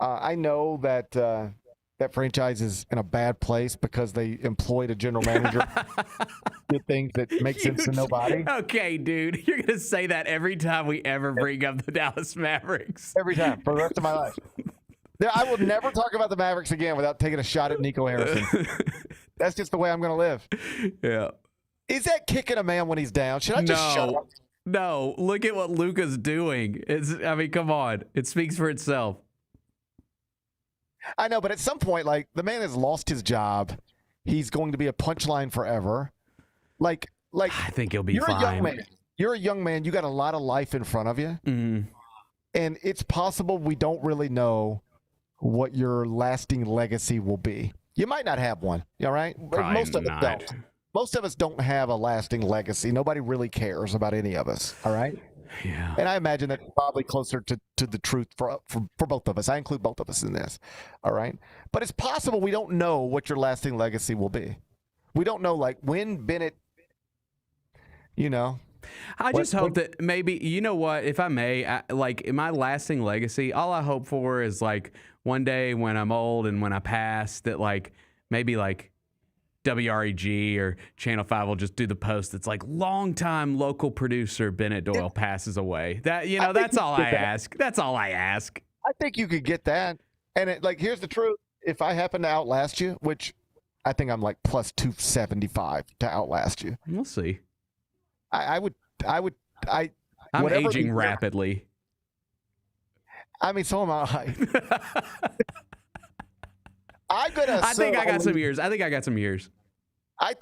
I know that that franchise is in a bad place because they employed a general manager did things that make sense to nobody.
Okay, dude. You're going to say that every time we ever bring up the Dallas Mavericks.
Every time, for the rest of my life. I will never talk about the Mavericks again without taking a shot at Nico Harrison. That's just the way I'm going to live.
Yeah.
Is that kicking a man when he's down? Should I just shut up?
No. Look at what Luka's doing. Come on. It speaks for itself.
I know, but at some point, like, the man has lost his job. He's going to be a punchline forever. Like
I think he'll be fine.
You're a young man. You're a young man. You got a lot of life in front of you.
Mm.
And it's possible we don't really know what your lasting legacy will be. You might not have one, all right? Most of us don't. Most of us don't have a lasting legacy. Nobody really cares about any of us, all right?
Yeah.
And I imagine that's probably closer to the truth for both of us. I include both of us in this, all right? But it's possible we don't know what your lasting legacy will be. We don't know, like, when Bennett,
I just hope that maybe, you know what, if I may, in my lasting legacy, all I hope for is, like, one day when I'm old and when I pass, that, like, maybe, like, WREG or Channel 5 will just do the post that's like, longtime local producer Bennett Doyle passes away. That, that's all I ask. That's all I ask.
I think you could get that. And, here's the truth. If I happen to outlast you, which I think I'm, like, plus 275 to outlast you.
We'll see.
I'm
aging rapidly.
I mean, so am I.
I think I got some years.
I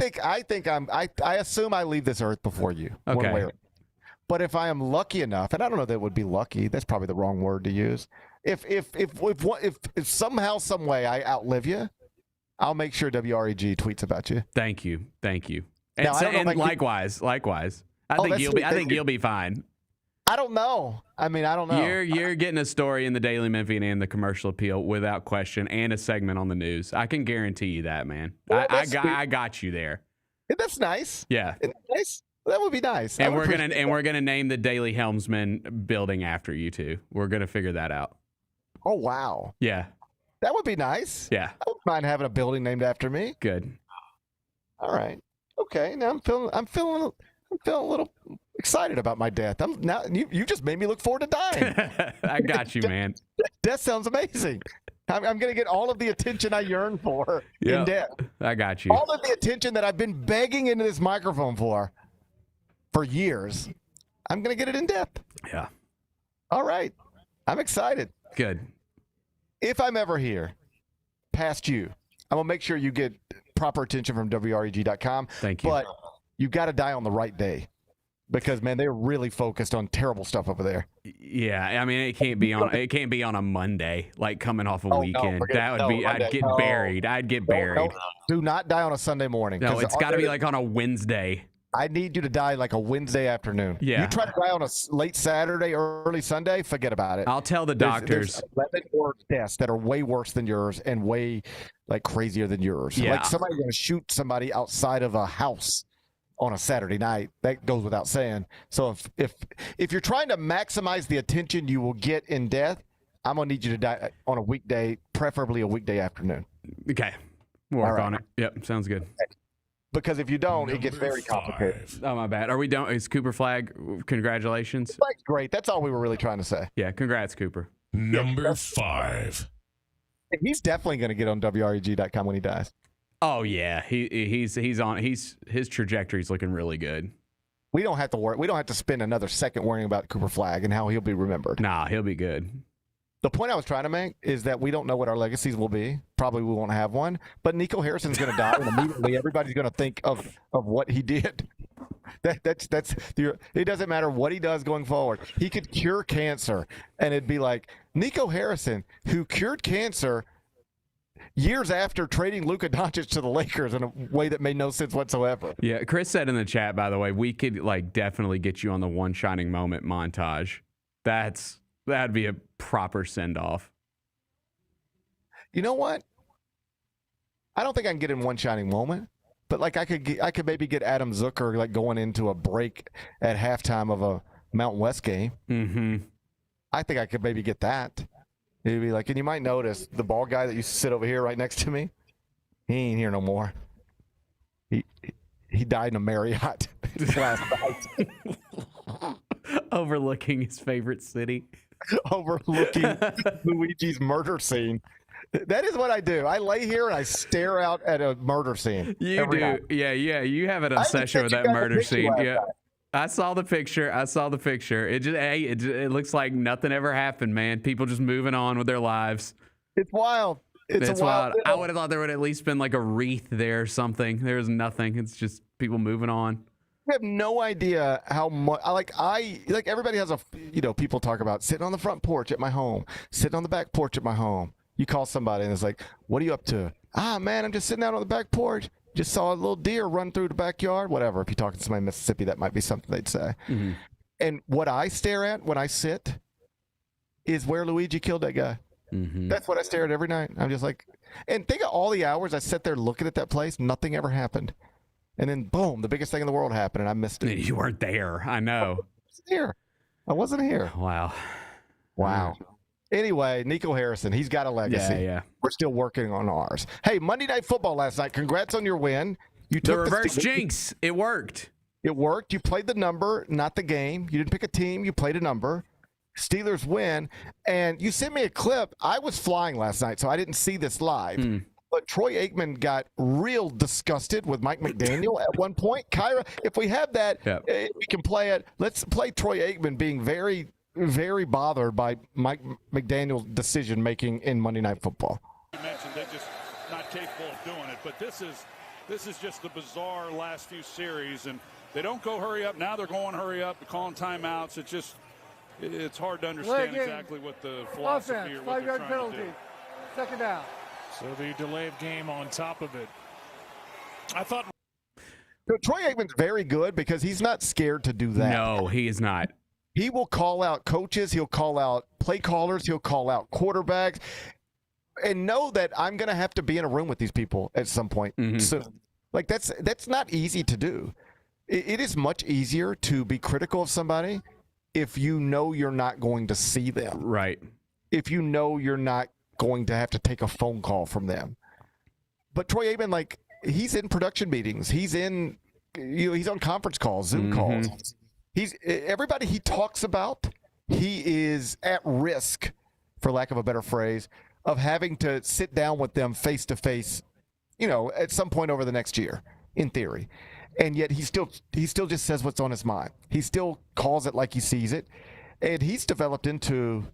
assume I leave this earth before you.
Okay.
But if I am lucky enough, and I don't know that it would be lucky, that's probably the wrong word to use. If somehow, some way I outlive you, I'll make sure WREG tweets about you.
Thank you. And likewise. I think you'll be fine.
I don't know. I don't know.
You're getting a story in the Daily Memphian and the Commercial Appeal without question, and a segment on the news. I can guarantee you that, man.
Well,
I got you there.
That's nice.
Yeah.
Nice. That would be nice.
And we're gonna name the Daily Helmsman building after you too. We're gonna figure that out.
Oh wow.
Yeah.
That would be nice.
Yeah.
I wouldn't mind having a building named after me.
Good.
All right. Okay. Now I'm feeling a little excited about my death. You just made me look forward to dying.
I got you, man.
Death sounds amazing. I'm going to get all of the attention I yearn for in death.
I got you.
All of the attention that I've been begging into this microphone for years. I'm going to get it in death.
Yeah.
All right. I'm excited.
Good.
If I'm ever here past you, I'm going to make sure you get proper attention from WREG.com.
Thank you.
But you got to die on the right day because, man, they're really focused on terrible stuff over there.
Yeah, I mean, it can't be on a Monday, like coming off a weekend. I'd get buried. I'd get buried.
Do not die on a Sunday morning.
No, it's got to be like on a Wednesday.
I need you to die like a Wednesday afternoon.
Yeah.
You try to die on a late Saturday or early Sunday, forget about it.
I'll tell the doctors.
There's 11 worse deaths that are way worse than yours and way like crazier than yours.
Yeah.
Like somebody's going to shoot somebody outside of a house on a Saturday night. That goes without saying. So if you're trying to maximize the attention you will get in death, I'm going to need you to die on a weekday, preferably a weekday afternoon.
Okay. We'll work on it. Yep. Sounds good.
Because if you don't, it gets very complicated.
Oh, my bad. Are we done? Is Cooper Flagg? Congratulations.
Flagg's great. That's all we were really trying to say.
Yeah, congrats, Cooper.
Number 5.
He's definitely going to get on WREG.com when he dies.
Oh yeah, he's on. His trajectory's looking really good.
We don't have to worry. We don't have to spend another second worrying about Cooper Flagg and how he'll be remembered.
Nah, he'll be good.
The point I was trying to make is that we don't know what our legacies will be. Probably we won't have one. But Nico Harrison's going to die, and immediately everybody's going to think of what he did. It doesn't matter what he does going forward. He could cure cancer, and it'd be like Nico Harrison, who cured cancer years after trading Luka Doncic to the Lakers in a way that made no sense whatsoever.
Yeah, Chris said in the chat, by the way, we could definitely get you on the One Shining Moment montage. That'd be a proper send-off.
You know what? I don't think I can get in One Shining Moment, but I could maybe get Adam Zucker going into a break at halftime of a Mountain West game.
Mm-hmm.
I think I could maybe get that. It'd be and you might notice the bald guy that used to sit over here right next to me, he ain't here no more. He died in a Marriott last night.
Overlooking his favorite city.
Overlooking Luigi's murder scene. That is what I do. I lay here and I stare out at a murder scene.
You do.
Night.
Yeah. You have an obsession with that murder scene. Yeah. Night. I saw the picture. It looks like nothing ever happened, man. People just moving on with their lives.
It's wild. It's wild.
I would have thought there would at least been a wreath there or something. There's nothing. It's just people moving on.
I have no idea how much everybody has people talk about sitting on the front porch at my home, sitting on the back porch at my home. You call somebody and it's like, what are you up to? Man, I'm just sitting out on the back porch. Just saw a little deer run through the backyard, whatever. If you're talking to somebody in Mississippi, that might be something they'd say.
Mm-hmm.
And what I stare at when I sit is where Luigi killed that guy.
Mm-hmm.
That's what I stare at every night. I'm just and think of all the hours I sat there looking at that place. Nothing ever happened. And then, boom, the biggest thing in the world happened, and I missed it.
You weren't there. I know.
I wasn't here.
Wow.
Anyway, Nico Harrison, he's got a legacy.
Yeah.
We're still working on ours. Hey, Monday Night Football last night. Congrats on your win. You took
the reverse jinx. It worked.
It worked. You played the number, not the game. You didn't pick a team. You played a number. Steelers win. And you sent me a clip. I was flying last night, so I didn't see this live. But Troy Aikman got real disgusted with Mike McDaniel at one point. Kyra, if we have that, we can play it. Let's play Troy Aikman being very, very bothered by Mike McDaniel's decision-making in Monday Night Football.
You mentioned they're just not capable of doing it, but this is just the bizarre last few series, and they don't go hurry up. Now they're going hurry up, they're calling timeouts. It's hard to understand exactly what the philosophy or what they're trying to do.
Second down.
So the delay of game on top of it. I thought.
So Troy Aikman's very good because he's not scared to do that.
No, he is not.
He will call out coaches. He'll call out play callers. He'll call out quarterbacks. And know that I'm going to have to be in a room with these people at some point soon. That's not easy to do. It is much easier to be critical of somebody if you know you're not going to see them.
Right.
If you know you're not going to have to take a phone call from them. But Troy Aikman, he's in production meetings. He's in, he's on conference calls, Zoom calls. Everybody he talks about, he is at risk, for lack of a better phrase, of having to sit down with them face to face, at some point over the next year, in theory. And yet he still just says what's on his mind. He still calls it like he sees it. And he's developed into,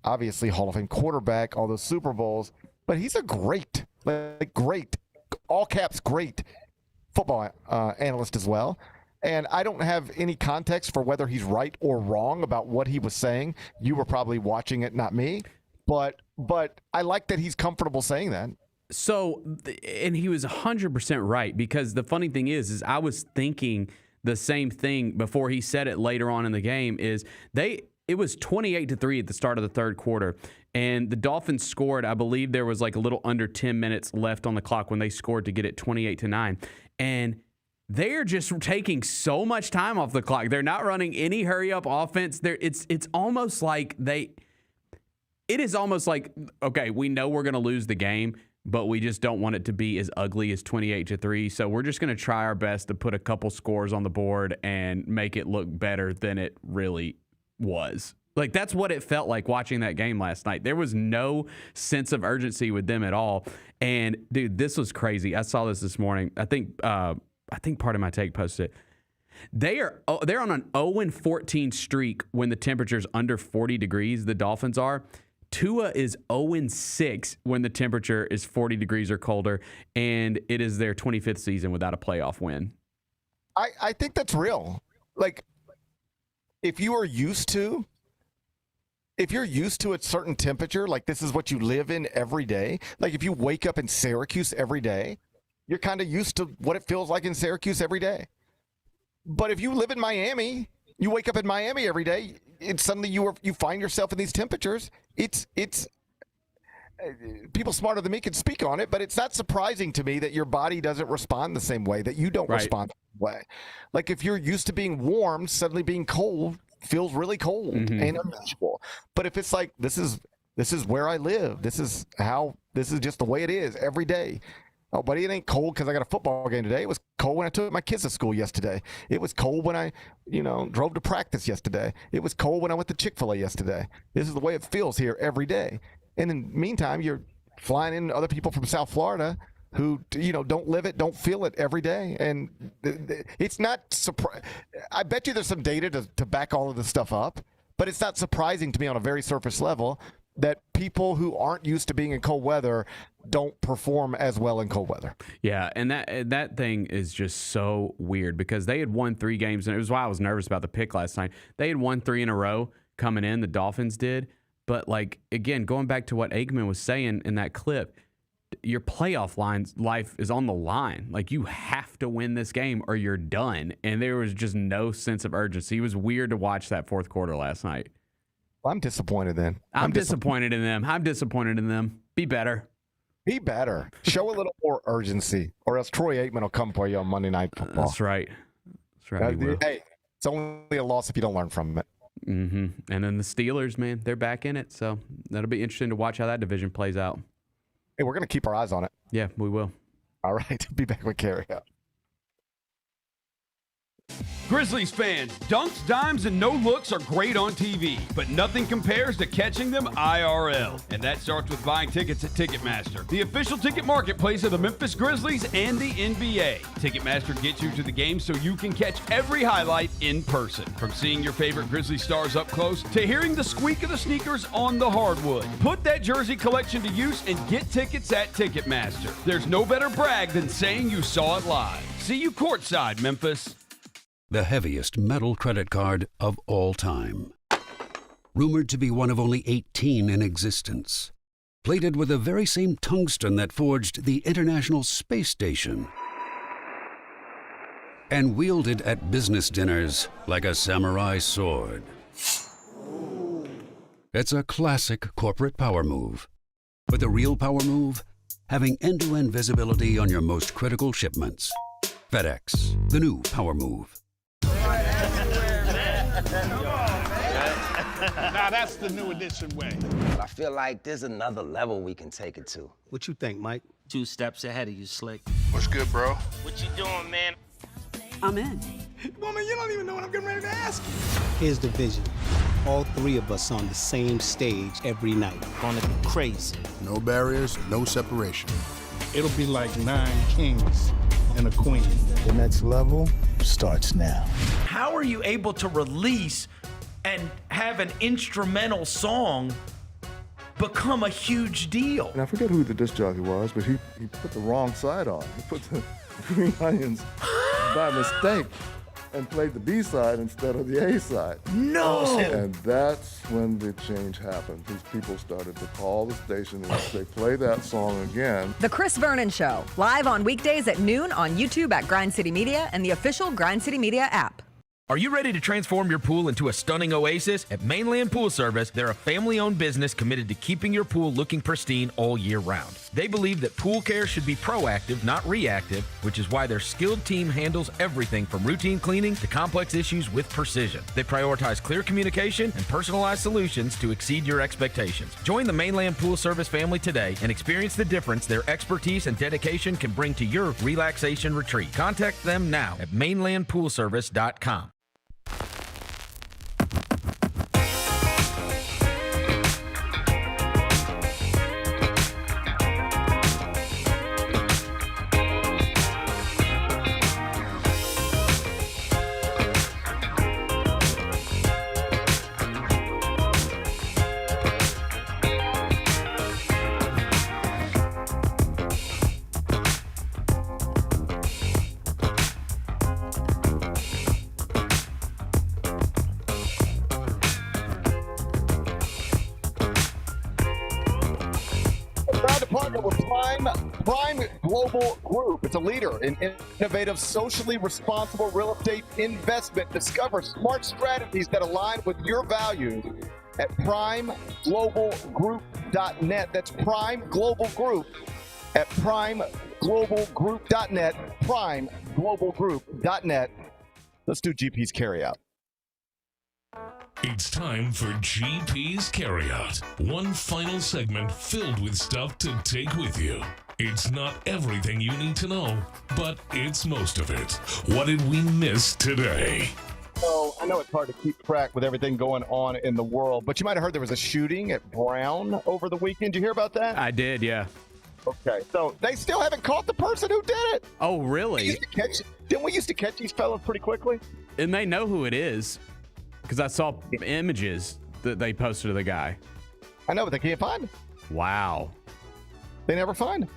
obviously, Hall of Fame quarterback, all those Super Bowls, but he's a great all caps great football analyst as well. And I don't have any context for whether he's right or wrong about what he was saying. You were probably watching it, not me. But I like that he's comfortable saying that.
So, and he was 100% right, because the funny thing is I was thinking the same thing before he said it later on in the game. It was 28-3 at the start of the third quarter, and the Dolphins scored. I believe there was like a little under 10 minutes left on the clock when they scored to get it 28-9, and they're just taking so much time off the clock. They're not running any hurry up offense. It's almost like it is almost like, okay, we know we're going to lose the game, but we just don't want it to be as ugly as 28-3. So we're just going to try our best to put a couple scores on the board and make it look better than it really was. Like, that's what it felt like watching that game last night. There was no sense of urgency with them at all. And dude, this was crazy. I saw this morning. I think part of my take posted it. They're on an 0-14 streak when the temperature's under 40 degrees. The Dolphins are. Tua is 0-6 when the temperature is 40 degrees or colder, and it is their 25th season without a playoff win.
I think that's real. Like, if you're used to a certain temperature, like this is what you live in every day. Like if you wake up in Syracuse every day, you're kind of used to what it feels like in Syracuse every day. But if you live in Miami, you wake up in Miami every day, it's suddenly you find yourself in these temperatures. It's people smarter than me can speak on it, but it's not surprising to me that your body doesn't respond the same way, that you don't respond the same way. Like if you're used to being warm, suddenly being cold feels really cold and unusual. But if it's like this is where I live, this is just the way it is every day. Oh, buddy, it ain't cold because I got a football game today. It was cold when I took my kids to school yesterday. It was cold when I, drove to practice yesterday. It was cold when I went to Chick-fil-A yesterday. This is the way it feels here every day. And in the meantime, you're flying in other people from South Florida who, don't live it, don't feel it every day. And it's not surprising. I bet you there's some data to back all of this stuff up, but it's not surprising to me on a very surface level that people who aren't used to being in cold weather don't perform as well in cold weather.
Yeah, and that thing is just so weird because they had won 3 games, and it was why I was nervous about the pick last night. They had won 3 in a row coming in, the Dolphins did. But, again, going back to what Aikman was saying in that clip, your playoff life is on the line. Like, you have to win this game or you're done. And there was just no sense of urgency. It was weird to watch that fourth quarter last night.
Well, I'm disappointed then.
I'm disappointed in them. I'm disappointed in them. Be better.
Be better. Show a little more urgency, or else Troy Aikman will come for you on Monday Night Football.
That's right. That's right.
Hey, it's only a loss if you don't learn from it.
Mm-hmm. And then the Steelers, man, they're back in it. So that'll be interesting to watch how that division plays out.
Hey, we're going to keep our eyes on it.
Yeah, we will.
All right. Be back with Carry Out.
Grizzlies fans, dunks, dimes, and no-looks are great on TV, but nothing compares to catching them IRL. And that starts with buying tickets at Ticketmaster, the official ticket marketplace of the Memphis Grizzlies and the NBA. Ticketmaster gets you to the game so you can catch every highlight in person. From seeing your favorite Grizzly stars up close to hearing the squeak of the sneakers on the hardwood. Put that jersey collection to use and get tickets at Ticketmaster. There's no better brag than saying you saw it live. See you courtside, Memphis.
The heaviest metal credit card of all time. Rumored to be one of only 18 in existence. Plated with the very same tungsten that forged the International Space Station. And wielded at business dinners like a samurai sword. It's a classic corporate power move. But the real power move? Having end-to-end visibility on your most critical shipments. FedEx, the new power move.
Now that's the new edition way.
I feel like there's another level we can take it to.
What you think, Mike?
2 steps ahead of you, Slick.
What's good, bro?
What you doing, man?
I'm in.
Woman, you don't even know what I'm getting ready to ask you.
Here's the vision. All 3 of us on the same stage every night.
Gonna be crazy.
No barriers, no separation.
It'll be like 9 kings and a queen.
The next level starts now.
How are you able to release and have an instrumental song
become a huge deal.
And I forget who the disc jockey was, but he put the wrong side on. He put the Green Onions by mistake and played the B side instead of the A side.
No!
And that's when the change happened. These people started to call the station and they play that song again.
The Chris Vernon Show, live on weekdays at noon on YouTube at Grind City Media and the official Grind City Media app.
Are you ready to transform your pool into a stunning oasis? At Mainland Pool Service, they're a family-owned business committed to keeping your pool looking pristine all year round. They believe that pool care should be proactive, not reactive, which is why their skilled team handles everything from routine cleaning to complex issues with precision. They prioritize clear communication and personalized solutions to exceed your expectations. Join the Mainland Pool Service family today and experience the difference their expertise and dedication can bring to your relaxation retreat. Contact them now at mainlandpoolservice.com.
Prime Global Group. It's a leader in innovative, socially responsible real estate investment. Discover smart strategies that align with your values at primeglobalgroup.net. That's Prime Global Group at primeglobalgroup.net. Primeglobalgroup.net. Let's do GP's Carryout.
It's time for GP's Carryout. One final segment filled with stuff to take with you. It's not everything you need to know, but it's most of it. What did we miss today?
So I know it's hard to keep track with everything going on in the world, but you might have heard there was a shooting at Brown over the weekend. Did you hear about that?
I did, yeah.
Okay, so they still haven't caught the person who did it.
Oh, really?
Didn't we used to catch these fellas pretty quickly?
And they know who it is because I saw images that they posted of the guy.
I know, but they can't find him.
Wow.
They never find him.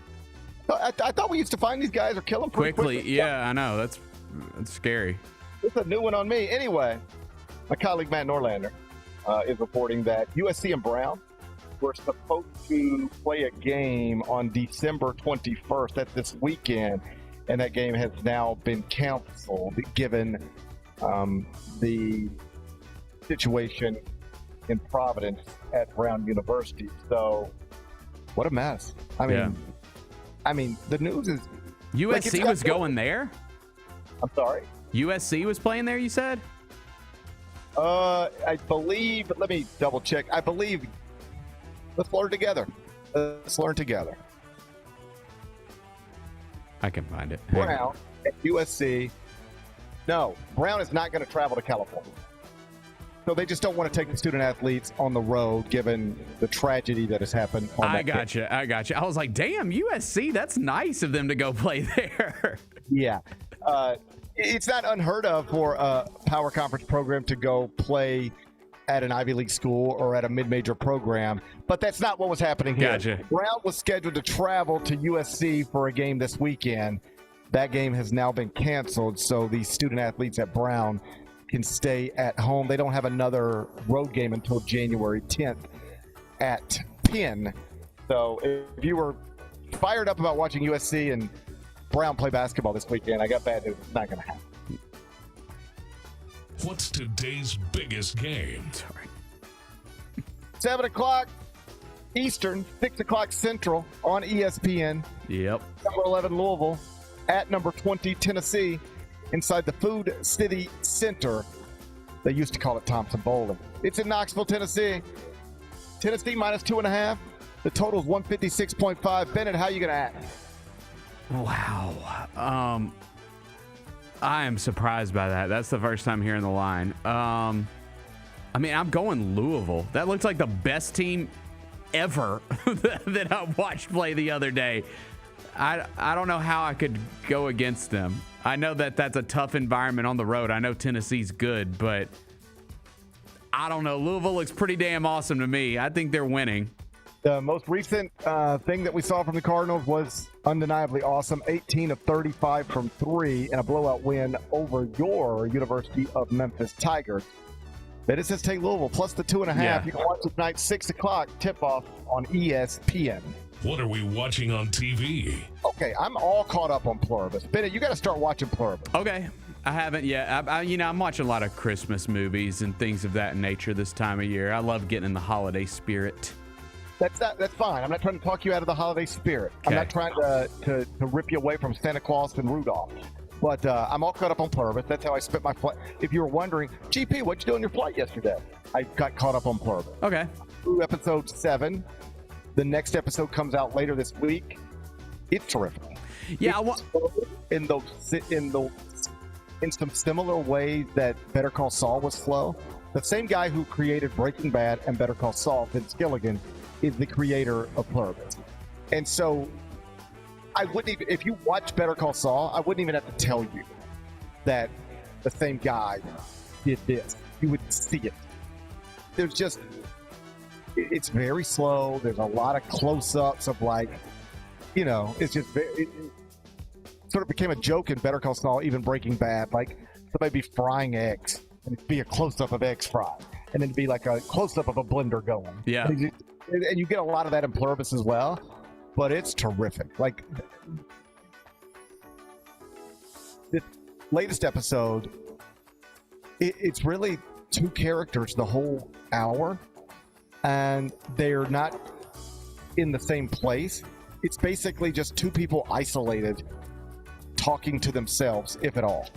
I thought we used to find these guys or kill them pretty quickly.
Yeah, I know. That's scary.
It's a new one on me. Anyway, my colleague Matt Norlander is reporting that USC and Brown were supposed to play a game on December 21st. That's this weekend. And that game has now been canceled given the situation in Providence at Brown University. So what a mess. I mean, the news is
USC was going there?
I'm sorry?
USC was playing there, you said?
I believe, let me double check. I believe, let's learn together.
I can find it.
Brown at USC. No, Brown is not going to travel to California. So they just don't want to take the student athletes on the road, given the tragedy that has happened.
I got you. I was like, damn, USC, that's nice of them to go play there.
Yeah. It's not unheard of for a power conference program to go play at an Ivy League school or at a mid-major program, but that's not what was happening here.
Gotcha.
Brown was scheduled to travel to USC for a game this weekend. That game has now been canceled, so the student athletes at Brown can stay at home. They don't have another road game until January 10th at Penn. So if you were fired up about watching USC and Brown play basketball this weekend, I got bad news. It's not going to happen.
What's today's biggest game?
7 o'clock Eastern, 6 o'clock Central on ESPN.
Yep.
Number 11 Louisville at number 20 Tennessee inside the Food City Center. They used to call it Thompson Bowling. It's in Knoxville, Tennessee. Tennessee minus 2.5. The total is 156.5. Bennett, how are you going to act?
Wow. I am surprised by that. That's the first time hearing the line. I mean, I'm going Louisville. That looks like the best team ever that I watched play the other day. I don't know how I could go against them. I know that that's a tough environment on the road. I know Tennessee's good, but I don't know. Louisville looks pretty damn awesome to me. I think they're winning.
The most recent thing that we saw from the Cardinals was undeniably awesome. 18 of 35 from 3 and a blowout win over your University of Memphis Tigers. That is Take Louisville plus the 2.5.
Yeah.
You can watch it tonight, 6 o'clock, tip-off on ESPN.
What are we watching on TV?
Okay, I'm all caught up on Pluribus. Bennett, you got to start watching Pluribus.
Okay. I haven't yet. I'm watching a lot of Christmas movies and things of that nature this time of year. I love getting in the holiday spirit.
That's fine. I'm not trying to talk you out of the holiday spirit.
Okay.
I'm not trying to rip you away from Santa Claus and Rudolph. But I'm all caught up on Pluribus. That's how I spent my flight. If you were wondering, GP, what'd you do on your flight yesterday? I got caught up on Pluribus.
Okay.
Through episode 7. The next episode comes out later this week. It's terrific.
Yeah,
in some similar ways that Better Call Saul was slow. The same guy who created Breaking Bad and Better Call Saul, Vince Gilligan, is the creator of Pluribus. And so I wouldn't even, if you watch Better Call Saul, I wouldn't even have to tell you that the same guy did this. You would see it. There's just, it's very slow. There's a lot of close-ups of it's just it sort of became a joke in Better Call Saul, even Breaking Bad. Like somebody be frying eggs and it'd be a close-up of eggs fried. And then it'd be like a close-up of a blender going.
Yeah.
And you get a lot of that in Pluribus as well, but it's terrific. Like this latest episode, it's really 2 characters the whole hour, and they're not in the same place. It's basically just 2 people isolated talking to themselves, if at all.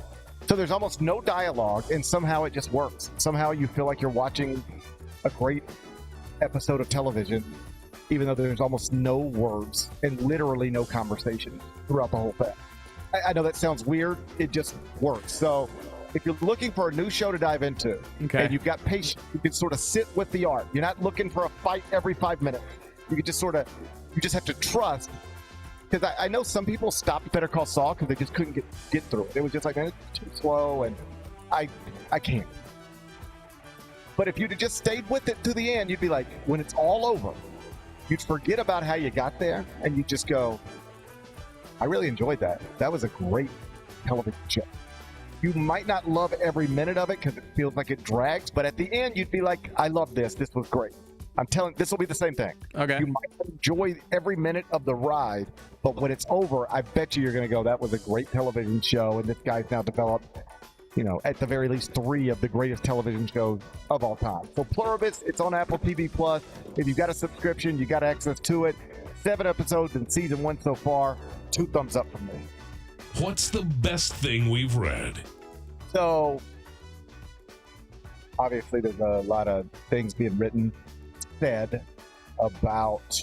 So there's almost no dialogue, and somehow it just works. Somehow you feel like you're watching a great episode of television, even though there's almost no words and literally no conversation throughout the whole thing. I know that sounds weird. It just works. So if you're looking for a new show to dive into, and you've got patience, you can sort of sit with the art. You're not looking for a fight every 5 minutes. You can just you just have to trust. Because I know some people stopped Better Call Saul because they just couldn't get through it. It was just like, man, it's too slow, and I can't. But if you'd have just stayed with it to the end, you'd be like, when it's all over, you'd forget about how you got there, and you'd just go, I really enjoyed that. That was a great television show. You might not love every minute of it because it feels like it drags, but at the end, you'd be like, I love this. This was great. I'm telling, this will be the same thing.
Okay.
You might enjoy every minute of the ride, but when it's over, I bet you're going to go, that was a great television show, and this guy's now developed, at the very least 3 of the greatest television shows of all time. So Pluribus, it's on Apple TV+. If you've got a subscription, you got access to it. 7 episodes in season 1 so far. 2 thumbs up from me.
What's the best thing we've read?
So, obviously, there's a lot of things being said about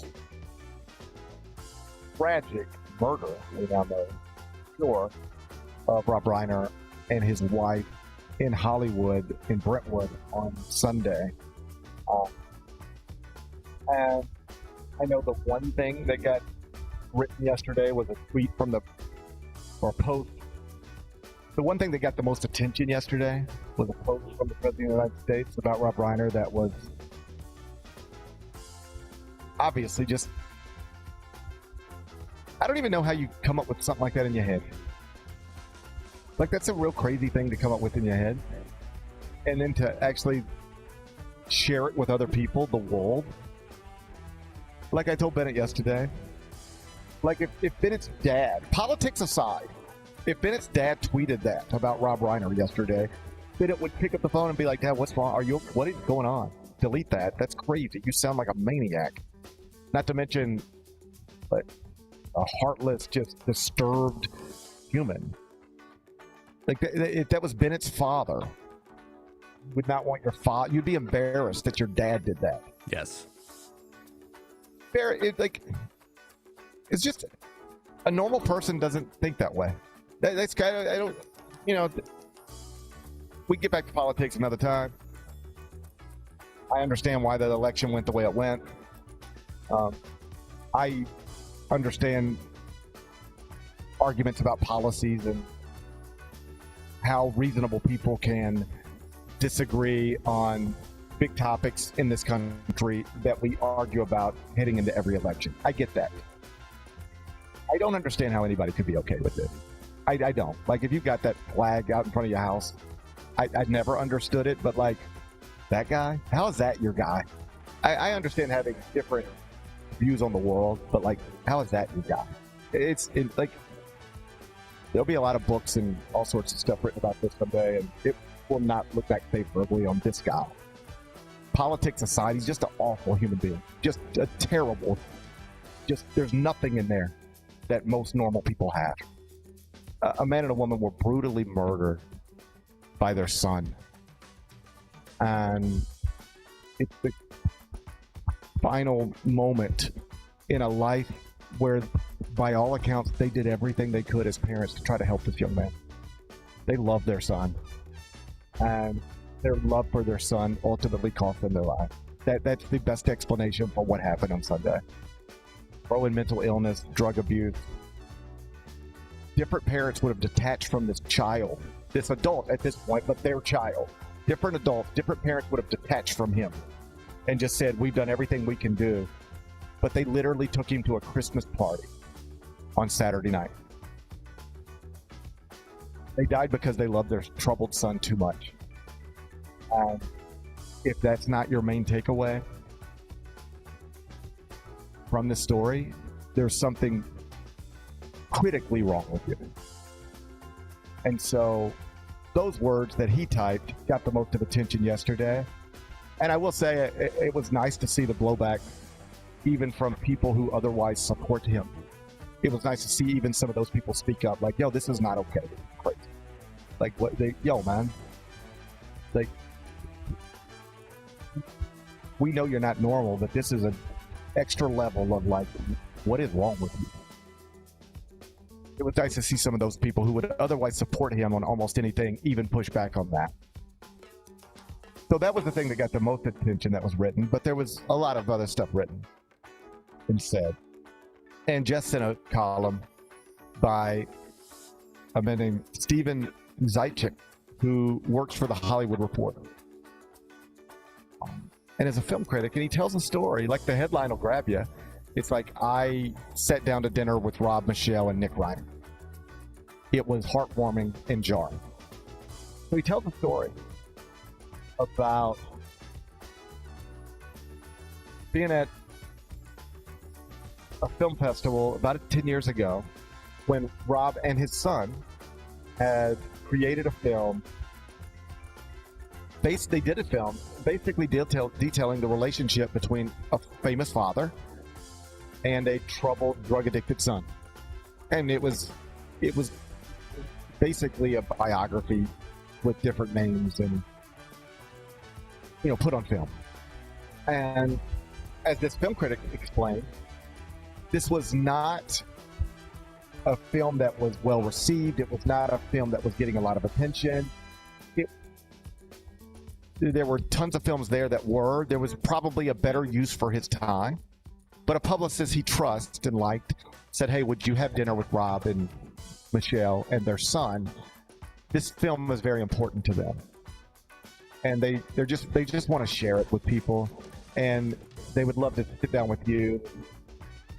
tragic murder, on the shore of Rob Reiner and his wife in Hollywood, in Brentwood, on Sunday. And I know the one thing that got written yesterday was a tweet from or a post. The one thing that got the most attention yesterday was a post from the President of the United States about Rob Reiner that was obviously just, I don't even know how you come up with something like that in your head. Like, that's a real crazy thing to come up with in your head. And then to actually share it with other people, the world. Like I told Bennett yesterday, like if Bennett's dad, politics aside, if Bennett's dad tweeted that about Rob Reiner yesterday, Bennett would pick up the phone and be like, Dad, what's wrong? What is going on? Delete that. That's crazy. You sound like a maniac. Not to mention, like, a heartless, just disturbed human. Like, if that was Bennett's father, you would not want your father. You'd be embarrassed that your dad did that.
Yes.
It's just a normal person doesn't think that way. That's kind of, I don't, we can get back to politics another time. I understand why the election went the way it went. I understand arguments about policies and how reasonable people can disagree on big topics in this country that we argue about heading into every election. I get that. I don't understand how anybody could be okay with it. I don't. Like, if you got that flag out in front of your house, I never understood it, but like, that guy? How is that your guy? I understand having different views on the world, but like, how is that your guy? It's like, there'll be a lot of books and all sorts of stuff written about this someday, and it will not look back favorably on this guy. Politics aside, he's just an awful human being. Just a terrible, there's nothing in there that most normal people have. A man and a woman were brutally murdered by their son. And it's the final moment in a life where, by all accounts, they did everything they could as parents to try to help this young man. They loved their son. And their love for their son ultimately cost them their life. That's the best explanation for what happened on Sunday. Growing mental illness, drug abuse. Different parents would have detached from this child, this adult at this point, but their child. Different adults, different parents would have detached from him and just said, we've done everything we can do. But they literally took him to a Christmas party on Saturday night. They died because they loved their troubled son too much. If that's not your main takeaway from this story, there's something critically wrong with you. And so those words that he typed got the most of attention yesterday. And I will say it was nice to see the blowback even from people who otherwise support him. It was nice to see even some of those people speak up, like, yo, this is not okay. Crazy. Like, yo, man. Like, we know you're not normal, but this is an extra level of, like, what is wrong with you? It was nice to see some of those people who would otherwise support him on almost anything even push back on that. So that was the thing that got the most attention that was written, but there was a lot of other stuff written and said. And just in a column by a man named Steven Zaitchik, who works for The Hollywood Reporter. And is a film critic, and he tells a story, like the headline will grab you. It's like, I sat down to dinner with Rob Michelle and Nick Reiner. It was heartwarming and jarring. So he tells a story about being at a film festival about 10 years ago when Rob and his son had created a film. They did a film basically detailing the relationship between a famous father and a troubled, drug-addicted son. And it was basically a biography with different names and, you know, put on film. And as this film critic explained, this was not a film that was well received. It was not a film that was getting a lot of attention. There were tons of films there that were. There was probably a better use for his time. But a publicist he trusts and liked said, hey, would you have dinner with Rob and Michelle and their son? This film was very important to them. And they just want to share it with people. And they would love to sit down with you.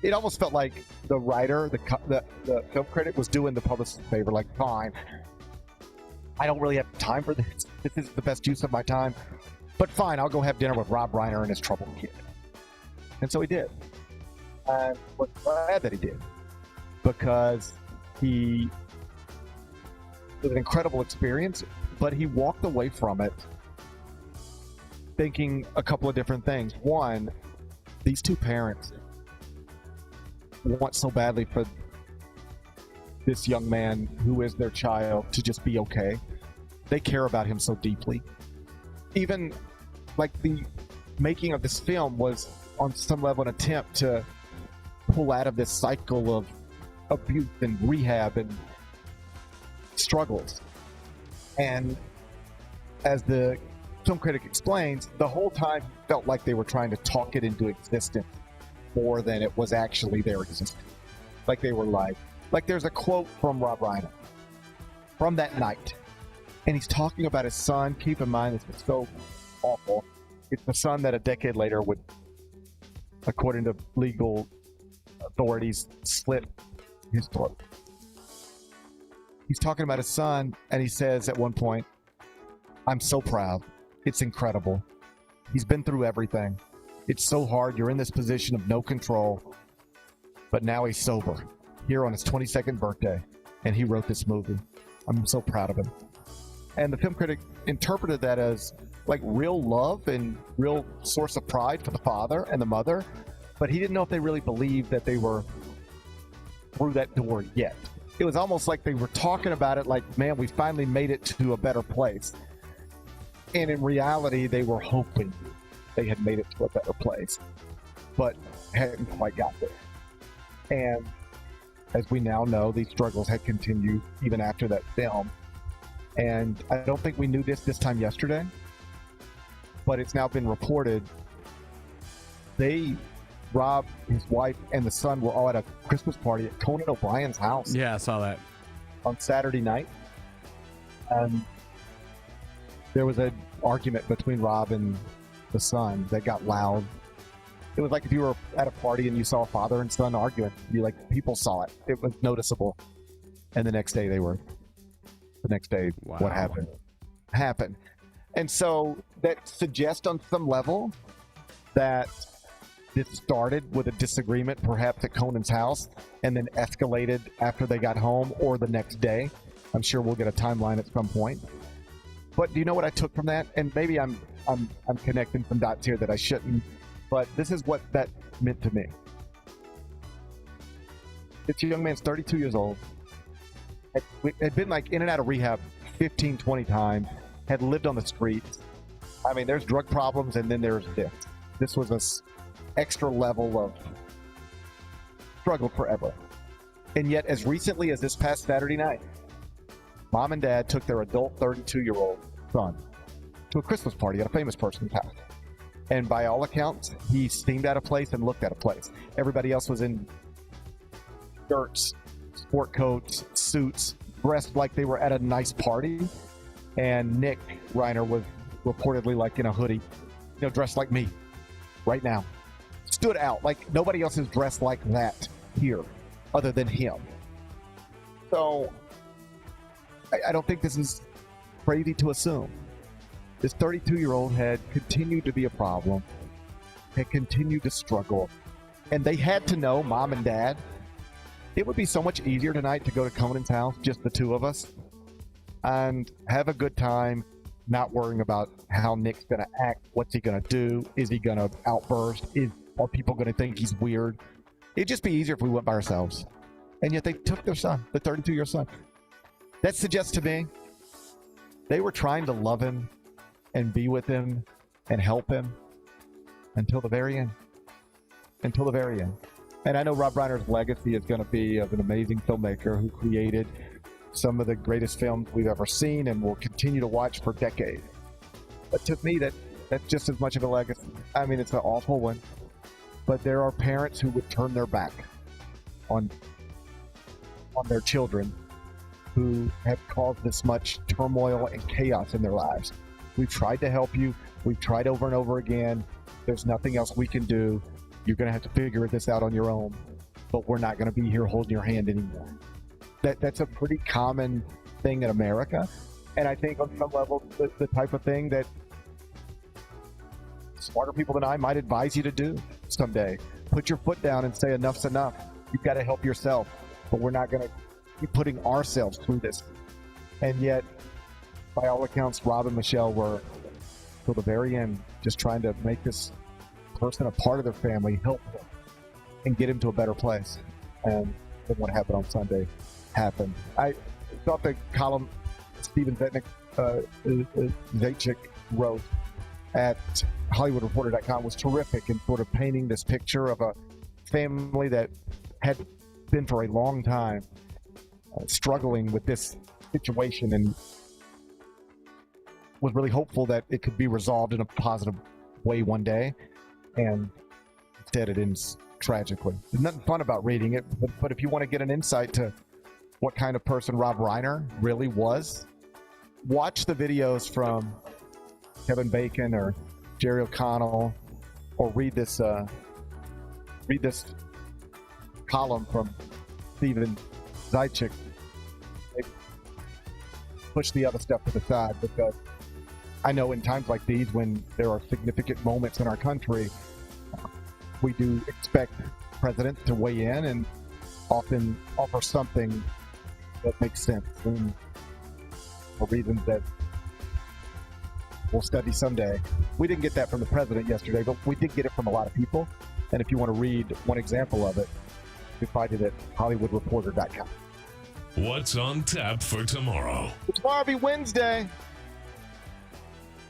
It almost felt like the writer, the film critic, was doing the publicist a favor, like, fine, I don't really have time for this. This is the best use of my time. But fine, I'll go have dinner with Rob Reiner and his troubled kid. And so he did. And we're glad that he did. Because it was an incredible experience, but he walked away from it thinking a couple of different things. One, these two parents want so badly for this young man who is their child to just be okay. They care about him so deeply. Even like the making of this film was on some level an attempt to pull out of this cycle of abuse and rehab and struggles. And as the film critic explains, the whole time felt like they were trying to talk it into existence more than it was actually their existence. Like they were like there's a quote from Rob Reiner from that night, and he's talking about his son. Keep in mind, this was so awful. It's the son that a decade later would, according to legal authorities, slit his throat. He's talking about his son, and he says at one point, "I'm so proud. It's incredible. He's been through everything. It's so hard. You're in this position of no control. But now he's sober, here on his 22nd birthday, and he wrote this movie. I'm so proud of him." And the film critic interpreted that as like real love and real source of pride for the father and the mother, but he didn't know if they really believed that they were through that door yet. It was almost like they were talking about it like, man, we finally made it to a better place. And in reality, they were hoping they had made it to a better place, but hadn't quite got there. And as we now know, these struggles had continued even after that film. And I don't think we knew this time yesterday, but it's now been reported. Rob, his wife, and the son were all at a Christmas party at Conan O'Brien's house.
Yeah, I saw that.
On Saturday night. And there was an argument between Rob and the son that got loud. It was like if you were at a party and you saw a father and son arguing. People saw it. It was noticeable. And the next day
Wow.
What happened. And so that suggests on some level that this started with a disagreement perhaps at Conan's house and then escalated after they got home or the next day. I'm sure we'll get a timeline at some point. But do you know what I took from that? And maybe I'm connecting some dots here that I shouldn't, but this is what that meant to me. This young man's 32 years old, had been like in and out of rehab 15, 20 times, had lived on the streets. I mean, there's drug problems and then there's this. This was a extra level of struggle forever. And yet, as recently as this past Saturday night, mom and dad took their adult 32-year-old son to a Christmas party at a famous person's house. And by all accounts, he seemed out of place and looked out of place. Everybody else was in shirts, sport coats, suits, dressed like they were at a nice party. And Nick Reiner was reportedly like in a hoodie, dressed like me right now. Stood out like nobody else is dressed like that here other than him. So I don't think this is crazy to assume. This 32-year-old had continued to be a problem, had continued to struggle, and they had to know, mom and dad, it would be so much easier tonight to go to Conan's house, just the two of us, and have a good time, not worrying about how Nick's going to act, what's he going to do, is he going to outburst, are people going to think he's weird? It'd just be easier if we went by ourselves. And yet they took their son, the 32-year-old son. That suggests to me they were trying to love him and be with him and help him until the very end. Until the very end. And I know Rob Reiner's legacy is going to be of an amazing filmmaker who created some of the greatest films we've ever seen and will continue to watch for decades. But to me, that's just as much of a legacy. I mean, it's an awful one. But there are parents who would turn their back on their children who have caused this much turmoil and chaos in their lives. We've tried to help you. We've tried over and over again. There's nothing else we can do. You're going to have to figure this out on your own. But we're not going to be here holding your hand anymore. That's a pretty common thing in America. And I think on some level, the type of thing that smarter people than I might advise you to do someday. Put your foot down and say enough's enough. You've got to help yourself. But we're not going to keep putting ourselves through this. And yet, by all accounts, Rob and Michelle were, till the very end, just trying to make this person a part of their family, help them, and get him to a better place. And then what happened on Sunday happened. I thought the column Steven Zaitchik wrote at HollywoodReporter.com was terrific in sort of painting this picture of a family that had been for a long time struggling with this situation and was really hopeful that it could be resolved in a positive way one day, and instead it ends tragically. There's nothing fun about reading it, but if you want to get an insight to what kind of person Rob Reiner really was, watch the videos from Kevin Bacon or Jerry O'Connell or read this column from Steven Zajcik, maybe push the other stuff to the side, because I know in times like these, when there are significant moments in our country, we do expect presidents to weigh in and often offer something that makes sense, and for reasons that we'll study someday. We didn't get that from the president yesterday, but we did get it from a lot of people. And if you want to read one example of it, you can find it at HollywoodReporter.com.
What's on tap for tomorrow?
Tomorrow will be Wednesday.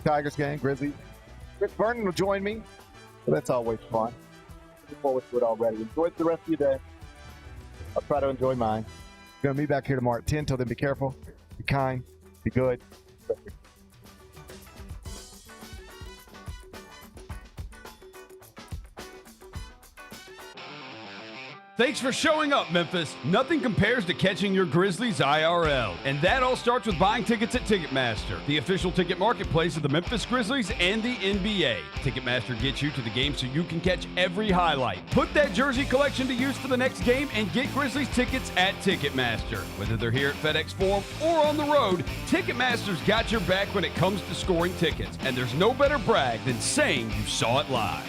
Tigers game, Grizzlies. Chris Vernon will join me. So that's always fun. Looking forward to it already. Enjoy the rest of your day. I'll try to enjoy mine. We're going to be back here tomorrow at 10. Till then, be careful, be kind, be good.
Thanks for showing up, Memphis. Nothing compares to catching your Grizzlies IRL. And that all starts with buying tickets at Ticketmaster, the official ticket marketplace of the Memphis Grizzlies and the NBA. Ticketmaster gets you to the game so you can catch every highlight. Put that jersey collection to use for the next game and get Grizzlies tickets at Ticketmaster. Whether they're here at FedEx Forum or on the road, Ticketmaster's got your back when it comes to scoring tickets. And there's no better brag than saying you saw it live.